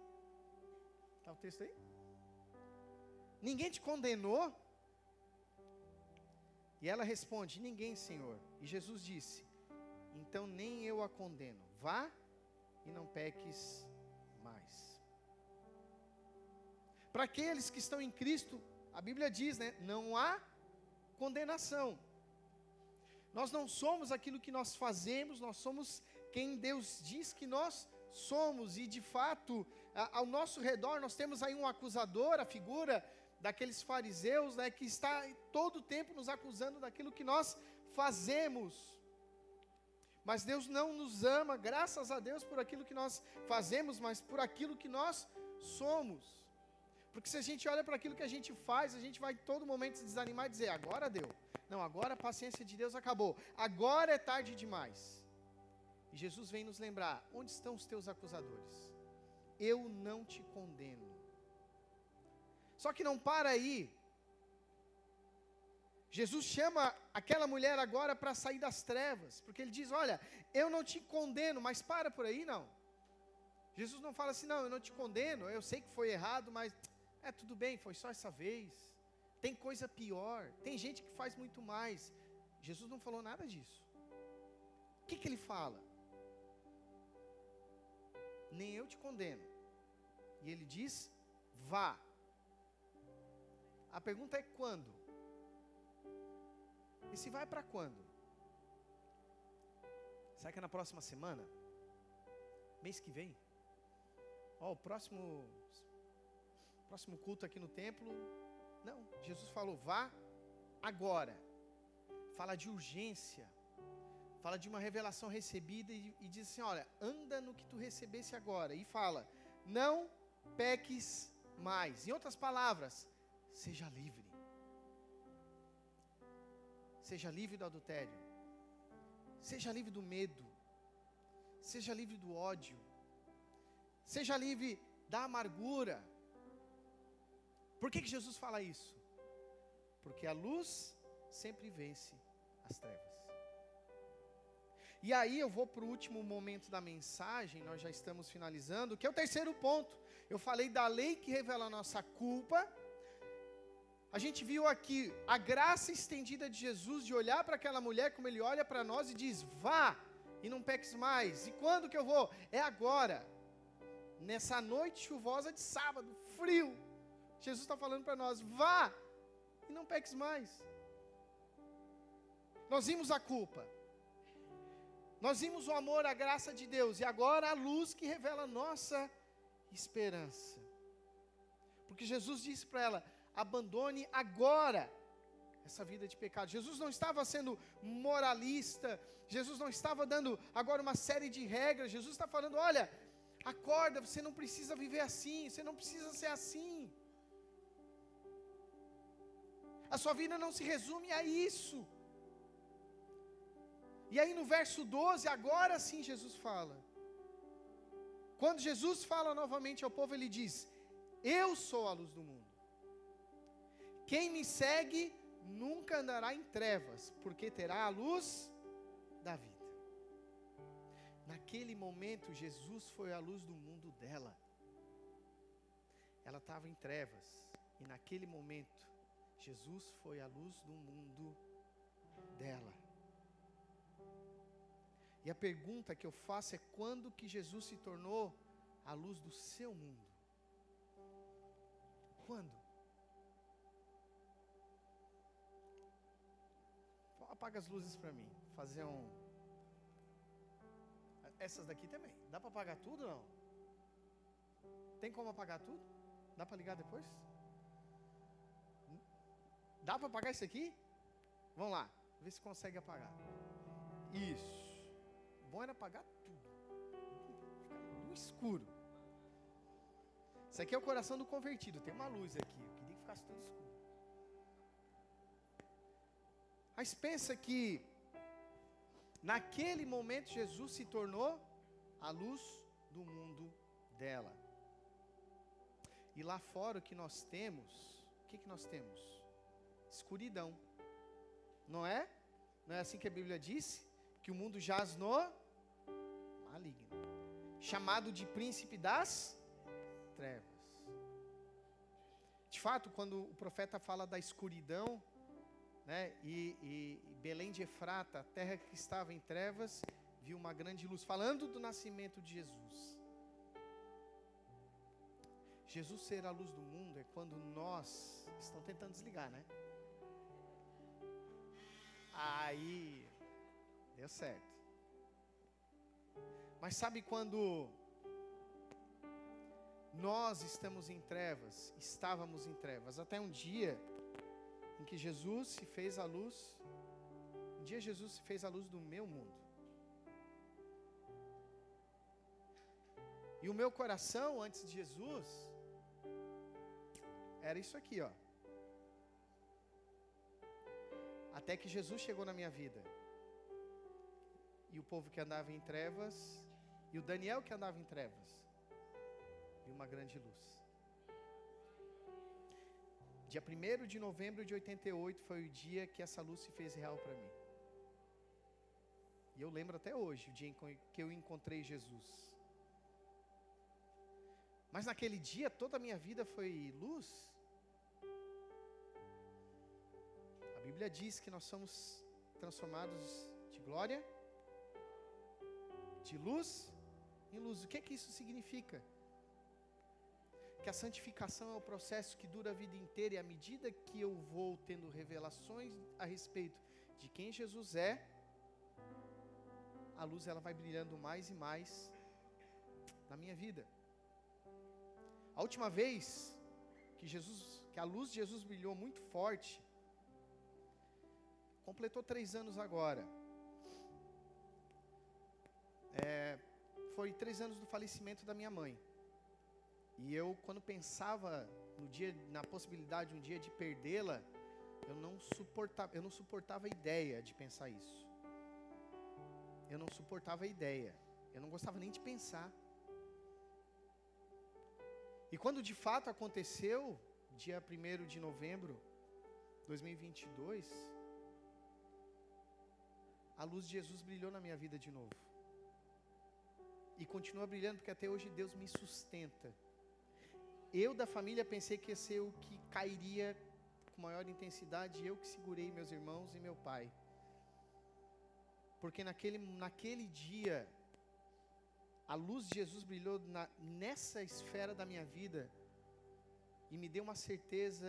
Está o texto aí? Ninguém te condenou? E ela responde: ninguém, Senhor. E Jesus disse: então nem eu a condeno. Vá e não peques mais. Para aqueles que estão em Cristo, a Bíblia diz, né? Não há condenação. Nós não somos aquilo que nós fazemos, nós somos quem Deus diz que nós somos. E de fato, ao nosso redor nós temos aí um acusador, a figura daqueles fariseus, né, que está todo o tempo nos acusando daquilo que nós fazemos. Mas Deus não nos ama, graças a Deus, por aquilo que nós fazemos, mas por aquilo que nós somos. Porque se a gente olha para aquilo que a gente faz, a gente vai em todo momento se desanimar e dizer: agora deu. Não, agora a paciência de Deus acabou. Agora é tarde demais. E Jesus vem nos lembrar: onde estão os teus acusadores? Eu não te condeno. Só que não para aí. Jesus chama aquela mulher agora para sair das trevas, porque ele diz: olha, eu não te condeno, mas para por aí, não. Jesus não fala assim: não, eu não te condeno, eu sei que foi errado, mas tudo bem, foi só essa vez. Tem coisa pior, tem gente que faz muito mais. Jesus não falou nada disso. O que ele fala? Nem eu te condeno. E ele diz: vá. A pergunta é quando? Esse vai para quando? Será que é na próxima semana? Mês que vem? O próximo culto aqui no templo? Não, Jesus falou: vá agora. Fala de urgência. Fala de uma revelação recebida e diz assim: olha, anda no que tu recebesse agora. E fala: não peques mais. Em outras palavras, seja livre. Seja livre do adultério. Seja livre do medo. Seja livre do ódio. Seja livre da amargura. Por que Jesus fala isso? Porque a luz sempre vence as trevas. E aí eu vou para o último momento da mensagem, nós já estamos finalizando, que é o terceiro ponto. Eu falei da lei que revela a nossa culpa. A gente viu aqui a graça estendida de Jesus de olhar para aquela mulher como Ele olha para nós e diz: vá e não peques mais. E quando que eu vou? É agora. Nessa noite chuvosa de sábado, frio. Jesus está falando para nós: vá e não peques mais. Nós vimos a culpa. Nós vimos o amor, a graça de Deus. E agora a luz que revela a nossa esperança. Porque Jesus disse para ela: abandone agora essa vida de pecado. Jesus não estava sendo moralista. Jesus não estava dando agora uma série de regras. Jesus está falando: olha, acorda, você não precisa viver assim. Você não precisa ser assim. A sua vida não se resume a isso. E aí no verso 12, agora sim Jesus fala. Quando Jesus fala novamente ao povo, Ele diz: eu sou a luz do mundo. Quem me segue nunca andará em trevas, porque terá a luz da vida. Naquele momento, Jesus foi a luz do mundo dela. Ela estava em trevas. E naquele momento, Jesus foi a luz do mundo dela. E a pergunta que eu faço é: quando que Jesus se tornou a luz do seu mundo? Quando? Apaga as luzes para mim. Fazer essas daqui também. Dá para apagar tudo ou não? Tem como apagar tudo? Dá para ligar depois? Dá para apagar isso aqui? Vamos lá. Vê se consegue apagar. Isso. Bom era apagar tudo. Ficar no escuro. Isso aqui é o coração do convertido. Tem uma luz aqui. Eu queria que ficasse tudo escuro. Mas pensa que naquele momento Jesus se tornou a luz do mundo dela. E lá fora o que nós temos, o que nós temos? Escuridão. Não é? Não é assim que a Bíblia disse? Que o mundo jaz no maligno. Chamado de príncipe das trevas. De fato, quando o profeta fala da escuridão, né, e Belém de Efrata, a terra que estava em trevas, viu uma grande luz. Falando do nascimento de Jesus. Jesus ser a luz do mundo é quando nós... Estão tentando desligar, né? Aí... Deu certo. Mas sabe quando nós estamos em trevas, estávamos em trevas, até um dia em que Jesus se fez a luz, um dia Jesus se fez a luz do meu mundo. E o meu coração, antes de Jesus, era isso aqui, ó. Até que Jesus chegou na minha vida. E o povo que andava em trevas, e o Daniel que andava em trevas, e uma grande luz. Dia 1º de novembro de 88 foi o dia que essa luz se fez real para mim. E eu lembro até hoje, o dia em que eu encontrei Jesus. Mas naquele dia toda a minha vida foi luz. A Bíblia diz que nós somos transformados de glória, de luz em luz. O que é que isso significa? Que a santificação é o processo que dura a vida inteira, e à medida que eu vou tendo revelações a respeito de quem Jesus é, a luz ela vai brilhando mais e mais na minha vida. A última vez que a luz de Jesus brilhou muito forte, completou 3 anos agora. Foi 3 anos do falecimento da minha mãe. E eu, quando pensava na possibilidade um dia de perdê-la, eu não suportava a ideia de pensar isso. Eu não suportava a ideia. Eu não gostava nem de pensar. E quando de fato aconteceu, dia 1º de novembro de 2022, a luz de Jesus brilhou na minha vida de novo. E continua brilhando, porque até hoje Deus me sustenta. Eu da família pensei que ia ser o que cairia com maior intensidade, eu que segurei meus irmãos e meu pai. Porque naquele dia, a luz de Jesus brilhou nessa esfera da minha vida e me deu uma certeza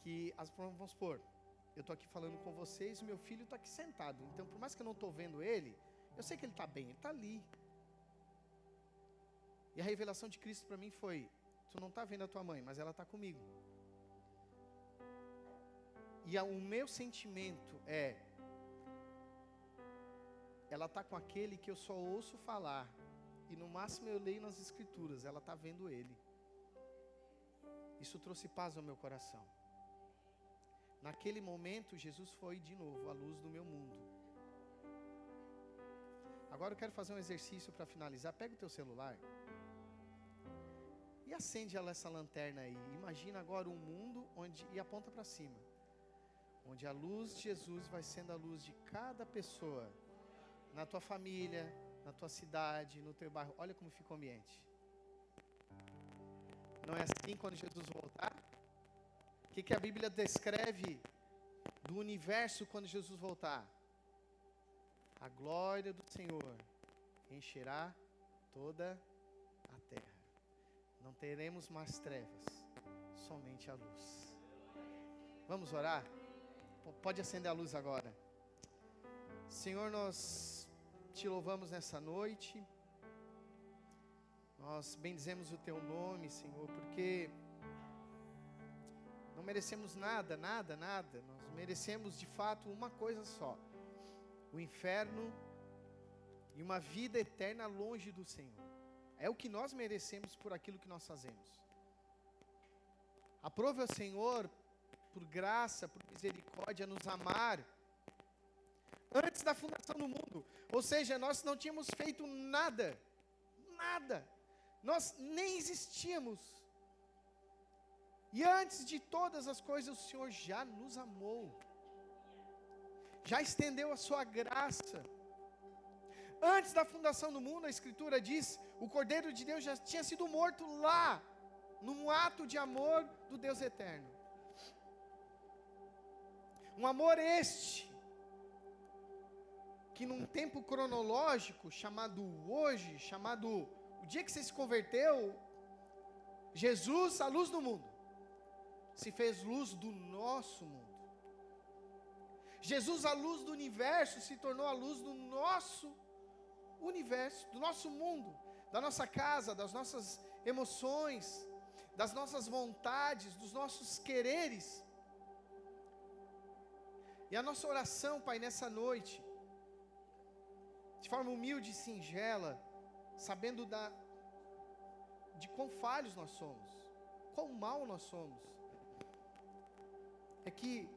que, vamos supor, eu estou aqui falando com vocês e meu filho está aqui sentado. Então, por mais que eu não estou vendo ele, eu sei que ele está bem, ele está ali. E a revelação de Cristo para mim foi: tu não está vendo a tua mãe, mas ela está comigo. E o meu sentimento é: ela está com aquele que eu só ouço falar, e no máximo eu leio nas escrituras, ela está vendo ele. Isso trouxe paz ao meu coração. Naquele momento, Jesus foi de novo a luz do meu mundo. Agora eu quero fazer um exercício para finalizar. Pega o teu celular e acende essa lanterna aí. Imagina agora um mundo e aponta para cima, onde a luz de Jesus vai sendo a luz de cada pessoa, na tua família, na tua cidade, no teu bairro. Olha como fica o ambiente. Não é assim quando Jesus voltar? O que a Bíblia descreve do universo quando Jesus voltar? A glória do Senhor encherá toda a terra. Não teremos mais trevas, somente a luz. Vamos orar? Pode acender a luz agora. Senhor, nós te louvamos nessa noite. Nós bendizemos o teu nome, Senhor, porque não merecemos nada. Nós merecemos de fato uma coisa só: o inferno e uma vida eterna longe do Senhor. É o que nós merecemos por aquilo que nós fazemos. Aprove ao Senhor, por graça, por misericórdia, nos amar antes da fundação do mundo. Ou seja, nós não tínhamos feito nada. Nós nem existíamos. E antes de todas as coisas, o Senhor já nos amou. Já estendeu a sua graça. Antes da fundação do mundo, a Escritura diz, o Cordeiro de Deus já tinha sido morto lá, num ato de amor do Deus eterno. Um amor este, que num tempo cronológico, chamado hoje, chamado o dia que você se converteu, Jesus, a luz do mundo, se fez luz do nosso mundo. Jesus, a luz do universo, se tornou a luz do nosso universo, do nosso mundo, da nossa casa, das nossas emoções, das nossas vontades, dos nossos quereres. E a nossa oração, Pai, nessa noite, de forma humilde e singela, sabendo de quão falhos nós somos, quão mal nós somos, é que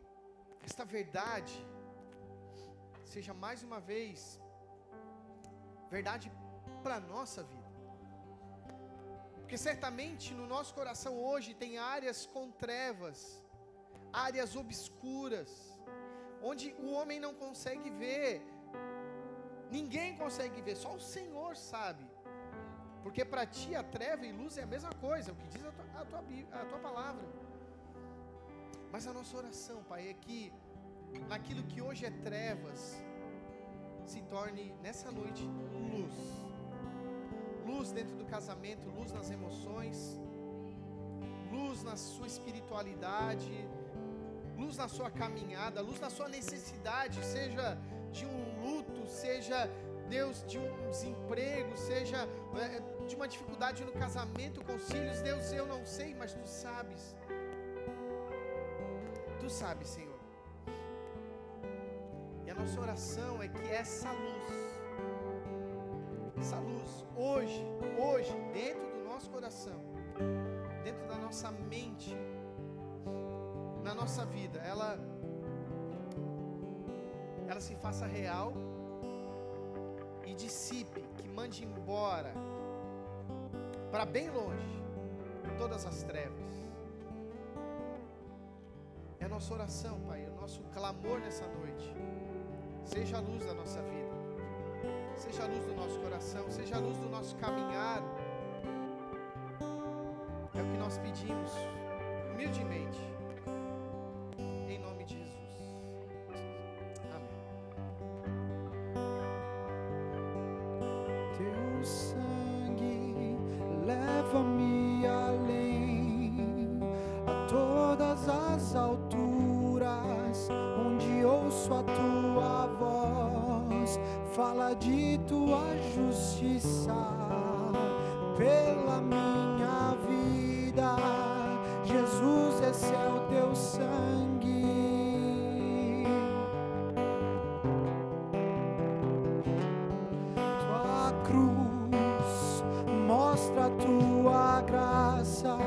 esta verdade seja mais uma vez verdade para a nossa vida. Porque certamente no nosso coração hoje tem áreas com trevas, áreas obscuras, onde o homem não consegue ver, ninguém consegue ver, só o Senhor sabe. Porque para ti a treva e luz é a mesma coisa, é o que diz a tua palavra. Mas a nossa oração, Pai, é que naquilo que hoje é trevas, se torne nessa noite luz. Luz dentro do casamento, luz nas emoções, luz na sua espiritualidade, luz na sua caminhada, luz na sua necessidade, seja de um luto, seja, Deus, de um desemprego, seja de uma dificuldade no casamento, com os filhos. Deus, eu não sei, mas Tu sabes. Tu sabes, Senhor. E a nossa oração é que essa luz hoje, dentro do nosso coração, dentro da nossa mente, na nossa vida, ela se faça real e dissipe, que mande embora para bem longe todas as trevas. É a nossa oração, Pai, é o nosso clamor nessa noite. Seja a luz da nossa vida, seja a luz do nosso coração, seja a luz do nosso caminhar. É o que nós pedimos, humildemente, em nome de Jesus. Amém. Teu sangue leva-me além, a todas as alturas, onde ouço a tua voz, fala de tua justiça pela minha vida. Jesus, esse é o teu sangue. Tua cruz mostra a tua graça,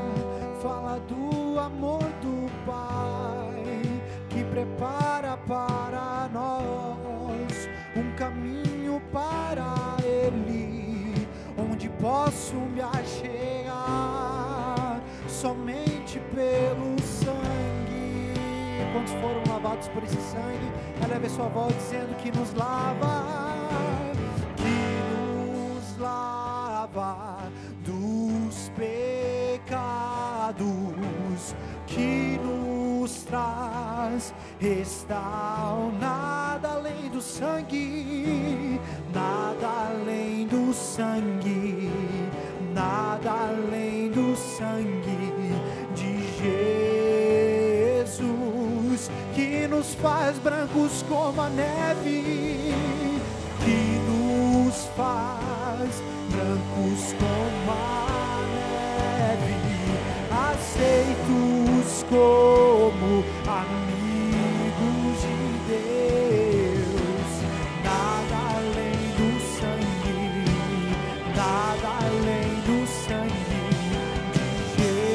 fala do amor do Pai, que prepara para nós um caminho para Ele, onde posso me achegar somente pelo sangue. Quantos foram lavados por esse sangue? Eleve a sua voz dizendo que nos lava dos pecados, que nos nos traz restaura. Nada além do sangue, nada além do sangue, nada além do sangue de Jesus, que nos faz brancos como a neve, que nos faz brancos como a neve, aceitos como amigos de Deus. Nada além do sangue, nada além do sangue de Jesus,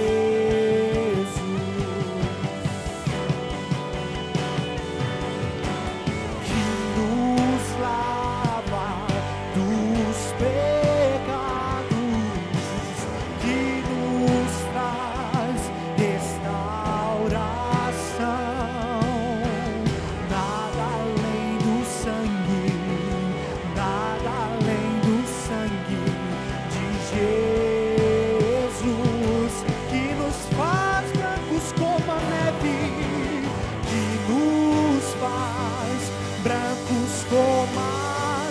que nos lava dos pecados, que nos traz restauração. Nada além do sangue, nada além do sangue de Jesus, que nos faz brancos como a neve, que nos faz brancos como a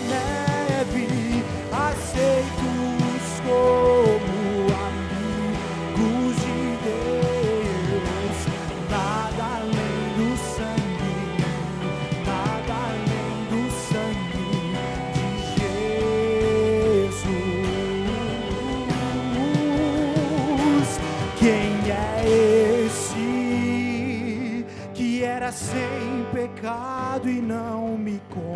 neve, aceitos como amigos de Deus. Nada além do sangue, nada além do sangue de Jesus. Quem é esse que era sem pecado e não me condenou?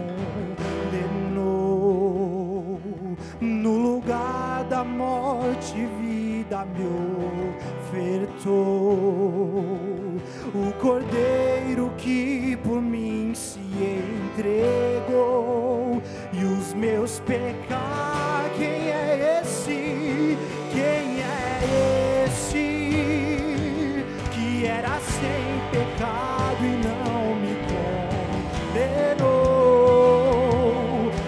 No lugar da morte, vida me ofertou. O Cordeiro que por mim se entregou, e os meus pecados. Quem é esse? Quem é esse que era sem pecado e não me condenou?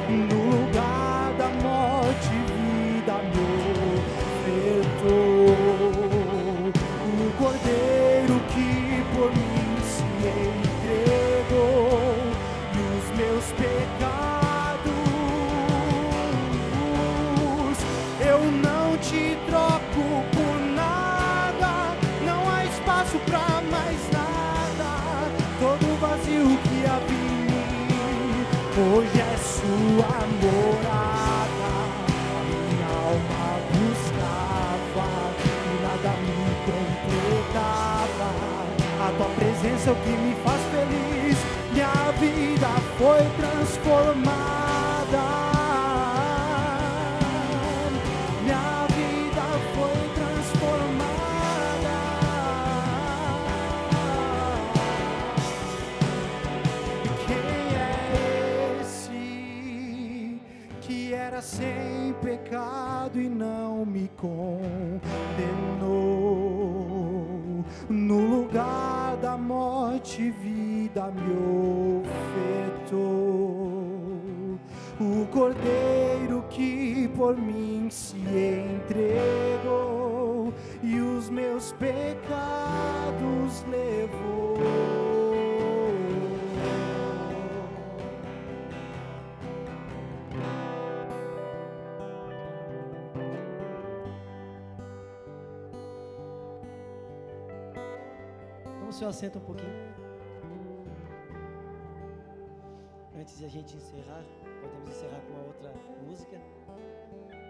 No lugar da morte, vida me ofertou. O Cordeiro que por mim se entregou, e os meus pecados. Eu não te troco por nada, não há espaço pra mais nada. Todo vazio que havia em mim, hoje é sua morada. A minha alma buscava e nada me completava. A tua presença é o que me faz feliz. Minha vida foi transformada. Minha vida foi transformada. Quem é esse que era sem pecado e não me condenou? No lugar da morte, vida me ofertou. O Cordeiro que por mim se entregou, e os meus pecados levou. Vamos se assenta um pouquinho. Antes de a gente encerrar, podemos encerrar com uma outra música.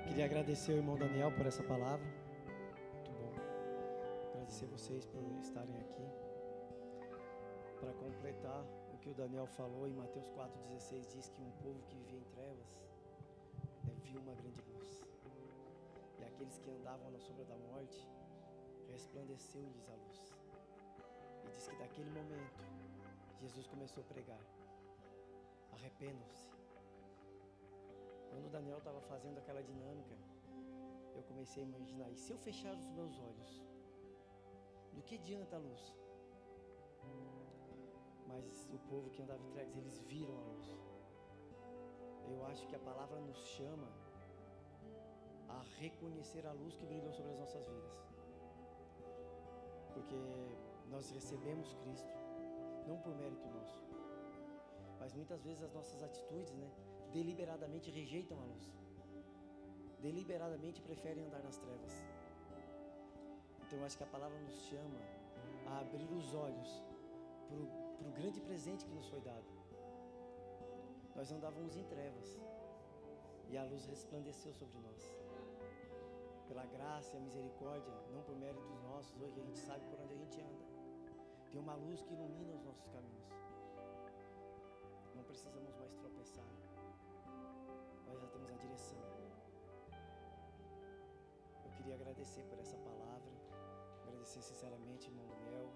Queria agradecer ao irmão Daniel por essa palavra. Muito bom. Agradecer vocês por estarem aqui. Para completar o que o Daniel falou, em Mateus 4,16 diz que um povo que vivia em trevas viu uma grande luz. E aqueles que andavam na sombra da morte, resplandeceu-lhes a luz. E diz que daquele momento, Jesus começou a pregar: arrependam-se. Quando o Daniel estava fazendo aquela dinâmica, eu comecei a imaginar: e se eu fechar os meus olhos, do que adianta a luz? Mas o povo que andava em trevas, eles viram a luz. Eu acho que a palavra nos chama a reconhecer a luz que brilhou sobre as nossas vidas. Porque Nós recebemos Cristo, não por mérito nosso, mas muitas vezes as nossas atitudes, né, deliberadamente rejeitam a luz, deliberadamente preferem andar nas trevas. Então eu acho que a palavra nos chama a abrir os olhos para o grande presente que nos foi dado. Nós andávamos em trevas e a luz resplandeceu sobre nós. Pela graça e a misericórdia, não por méritos nossos, hoje a gente sabe por onde a gente anda. Tem uma luz que ilumina os nossos caminhos. Não precisamos mais tropeçar. Nós já temos a direção. Eu queria agradecer por essa palavra. Agradecer sinceramente, irmão Daniel.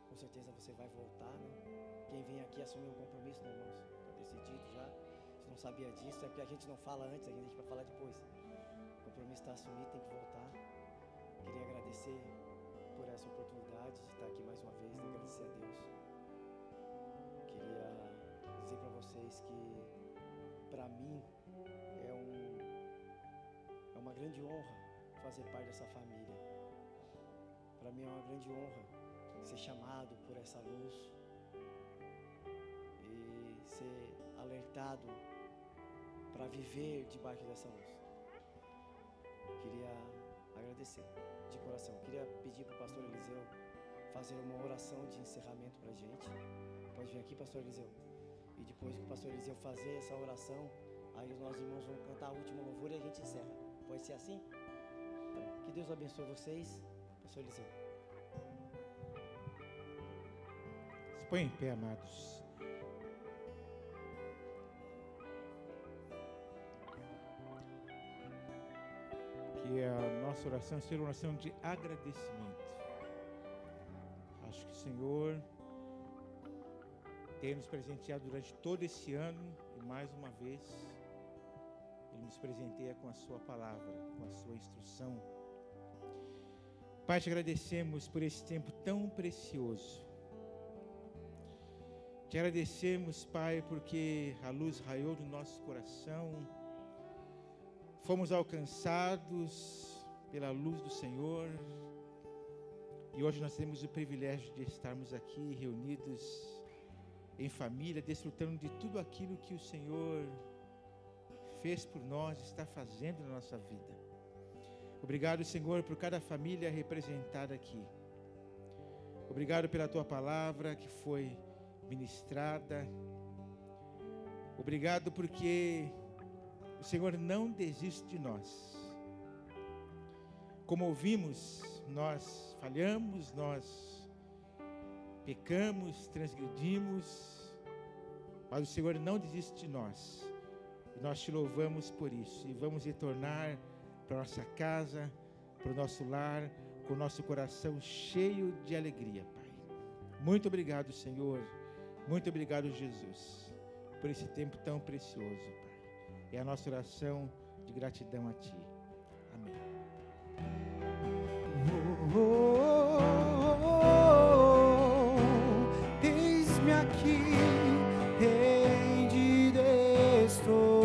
Com certeza você vai voltar, né? Quem vem aqui assumir um compromisso, né, irmãos? Está decidido já. Você não sabia disso, é porque a gente não fala antes, a gente deixa para falar depois. O compromisso está assumido, tem que voltar. Queria agradecer por essa oportunidade de estar aqui mais uma vez, né? Agradecer a Deus. Queria dizer para vocês que, para mim, é uma grande honra fazer parte dessa família. Para mim é uma grande honra ser chamado por essa luz e ser alertado para viver debaixo dessa luz. Queria agradecer de coração. Queria pedir para o pastor Eliseu fazer uma oração de encerramento para a gente. Pode vir aqui, pastor Eliseu. E depois que o pastor Eliseu fazer essa oração, aí os nossos irmãos vão cantar a última louvor e a gente encerra. Pode ser assim? Então, que Deus abençoe vocês. Pastor Eliseu. Se põe em pé, amados. Que a nossa oração seja uma oração de agradecimento. Acho que o Senhor tem nos presenteado durante todo esse ano e mais uma vez Ele nos presenteia com a sua palavra, com a sua instrução. Pai, te agradecemos por esse tempo tão precioso. Te agradecemos, Pai, porque a luz raiou no nosso coração. Fomos alcançados pela luz do Senhor. E hoje nós temos o privilégio de estarmos aqui reunidos em família, desfrutando de tudo aquilo que o Senhor fez por nós, está fazendo na nossa vida. Obrigado, Senhor, por cada família representada aqui. Obrigado pela Tua palavra que foi ministrada. Obrigado porque o Senhor não desiste de nós. Como ouvimos, nós falhamos, nós pecamos, transgredimos, mas o Senhor não desiste de nós. E nós te louvamos por isso. E vamos retornar para a nossa casa, para o nosso lar, com o nosso coração cheio de alegria, Pai. Muito obrigado, Senhor. Muito obrigado, Jesus, por esse tempo tão precioso, Pai. É a nossa oração de gratidão a Ti. Amém. Eis-me aqui, rendido estou.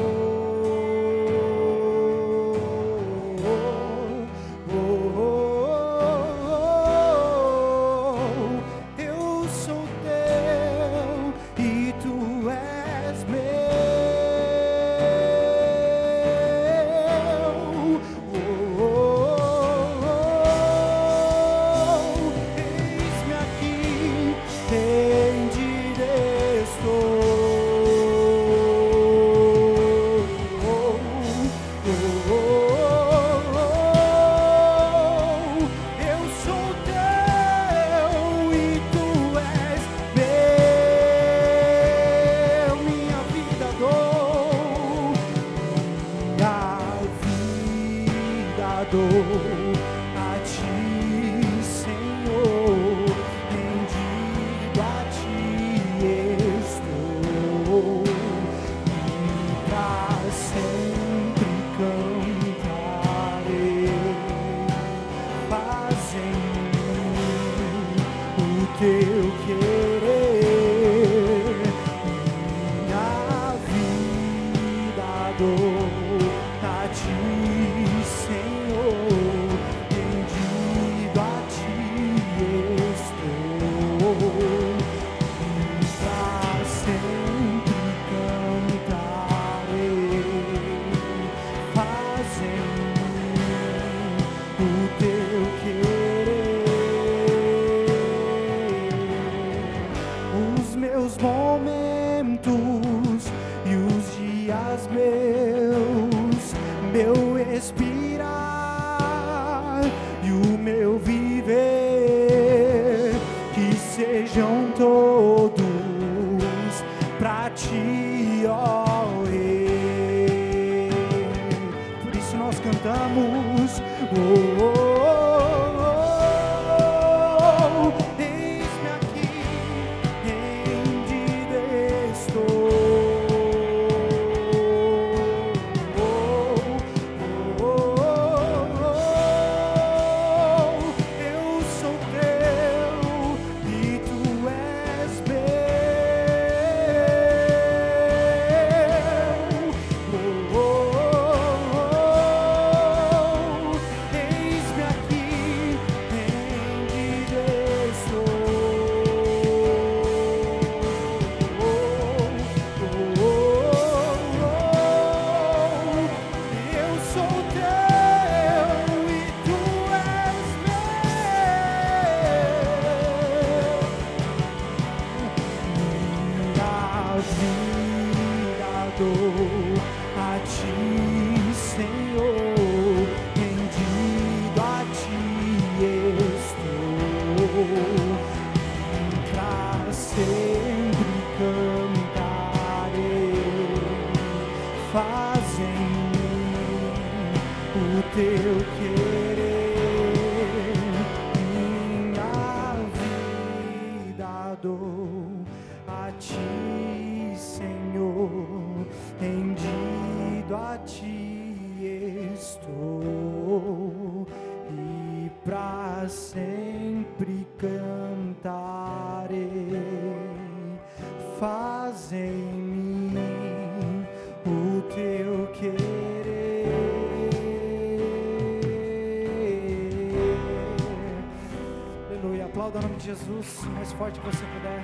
Eu sou teu e tu és meu. momentos e os dias meus, meu respirar e o meu viver, que sejam todos pra ti, ó Rei. Por isso nós cantamos, oh, oh, oh, oh. Eis-me aqui, rendido estou. Oh, oh, oh, oh. Eu sou teu e tu és meu. Oh, oh, oh, oh. Eis-me aqui, rendido estou. Oh, oh, oh, oh. Eu sou teu e tu és meu. Minha vida dou a ti, Senhor, rendido a ti estou, pra sempre cantarei. Faz em mim o teu querer, minha vida dou a ti, Senhor, rendido a ti estou, e pra sempre cantarei. Faz em mim o teu querer. Aleluia, aplauda o nome de Jesus o mais forte que você puder.